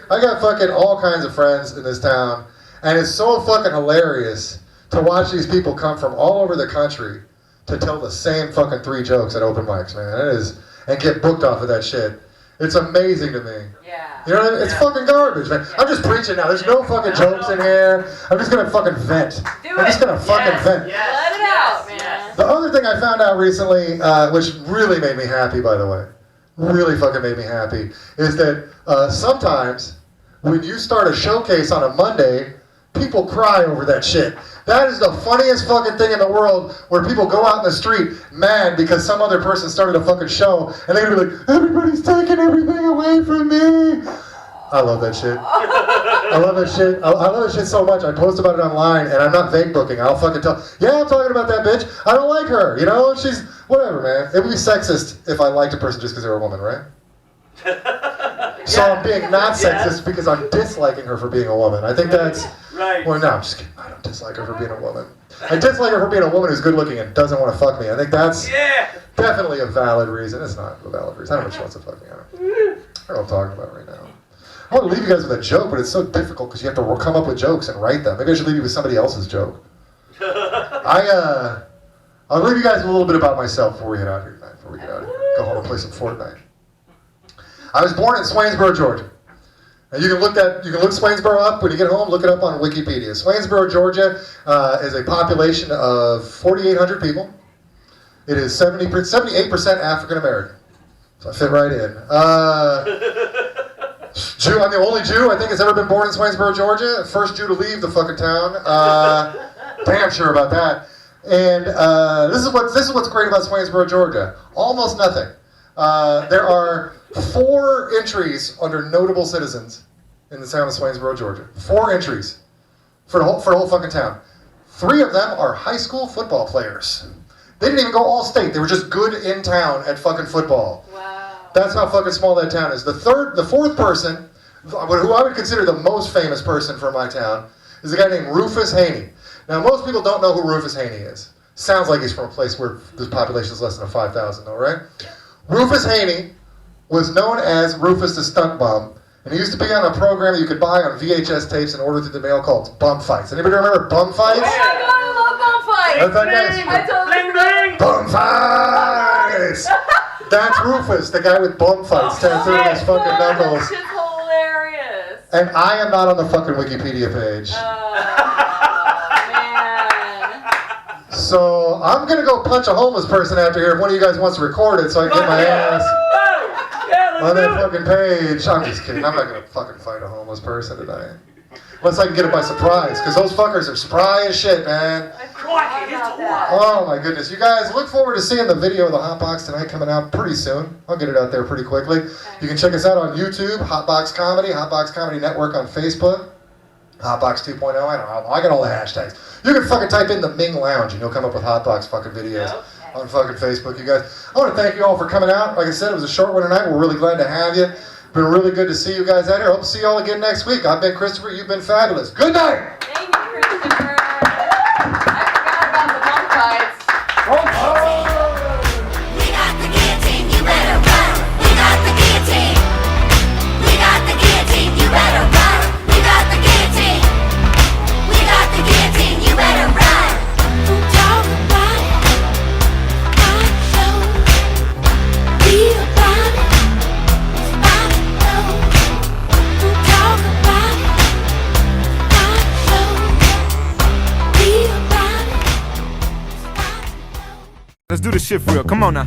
Speaker 2: I got fucking all kinds of friends in this town. And it's so fucking hilarious to watch these people come from all over the country to tell the same fucking 3 jokes at open mics, man. It is, and get booked off of that shit. It's amazing to me.
Speaker 6: Yeah.
Speaker 2: You know what I mean? It's fucking garbage, man. I'm just preaching now. There's no fucking jokes in here. I'm just gonna fucking vent. I'm just gonna fucking vent.
Speaker 6: Let it out, man.
Speaker 2: The other thing I found out recently, which really made me happy, by the way, really fucking made me happy, is that sometimes when you start a showcase on a Monday, people cry over that shit. That is the funniest fucking thing in the world, where people go out in the street mad because some other person started a fucking show, and they're gonna be like, everybody's taking everything away from me. I love that shit. I love that shit. I love that shit so much. I post about it online, and I'm not vague booking. I'll fucking tell, yeah, I'm talking about that bitch. I don't like her, you know? She's, whatever, man. It would be sexist if I liked a person just because they're a woman, right? So I'm being not sexist because I'm disliking her for being a woman. I think that's...
Speaker 10: Right.
Speaker 2: Well, no, I'm just kidding. I don't dislike her for being a woman. I dislike her for being a woman who's good looking and doesn't want to fuck me. I think that's definitely a valid reason. It's not a valid reason. I don't know if she wants to fuck me. I don't know what I'm talking about right now. I want to leave you guys with a joke, but it's so difficult because you have to come up with jokes and write them. Maybe I should leave you with somebody else's joke. I'll leave you guys with a little bit about myself before we get out of here tonight. Before we get out of here, go home and play some Fortnite. I was born in Swainsboro, Georgia. And you can look Swainsboro up when you get home. Look it up on Wikipedia. Swainsboro, Georgia, is a population of 4,800 people. It is 78% African American, so I fit right in. Jew. I'm the only Jew I think has ever been born in Swainsboro, Georgia. First Jew to leave the fucking town. Damn sure about that. And this is what's great about Swainsboro, Georgia. Almost nothing. There are 4 entries under notable citizens in the town of Swainsboro, Georgia. 4 entries for the whole fucking town. 3 of them are high school football players. They didn't even go all state. They were just good in town at fucking football.
Speaker 6: Wow.
Speaker 2: That's how fucking small that town is. The 4th person, who I would consider the most famous person from my town, is a guy named Rufus Haney. Now, most people don't know who Rufus Haney is. Sounds like he's from a place where the population is less than 5,000, though, right? Rufus Haney was known as Rufus the Stunt Bum, and he used to be on a program that you could buy on VHS tapes and order through the mail called Bum Fights. Anybody remember Bum Fights?
Speaker 6: Oh my god, I love Bum Fights!
Speaker 2: That's that guy's
Speaker 6: I totally forgot.
Speaker 2: Bum Fights! That's Rufus, the guy with bum fights tattooed on his fucking knuckles.
Speaker 6: Shit's hilarious.
Speaker 2: And I am not on the fucking Wikipedia page.
Speaker 6: Man.
Speaker 2: So I'm gonna go punch a homeless person after here if one of you guys wants to record it so I can get my ass on that fucking page. I'm just kidding. I'm not gonna fucking fight a homeless person tonight. Unless I can get it by surprise, because those fuckers are spry as shit, man. Oh my goodness. You guys, look forward to seeing the video of the HotBox tonight coming out pretty soon. I'll get it out there pretty quickly. You can check us out on YouTube, HotBox Comedy, HotBox Comedy Network on Facebook, HotBox 2.0, I don't know, I got all the hashtags. You can fucking type in the Ming Lounge and you'll come up with HotBox fucking videos on fucking Facebook, you guys. I want to thank you all for coming out. Like I said, it was a short one tonight. We're really glad to have you. Been really good to see you guys out here. Hope to see you all again next week. I've been Christopher. You've been fabulous. Good night.
Speaker 6: Thank you, Christopher. I forgot about the bum fights.
Speaker 14: We got the guillotine, you better run. We got the guillotine. We got the guillotine, you better run. We got the guillotine. We got the guillotine, you better run. Talk about it. I show. Be about it.
Speaker 15: Let's do this shit for real. Come on now.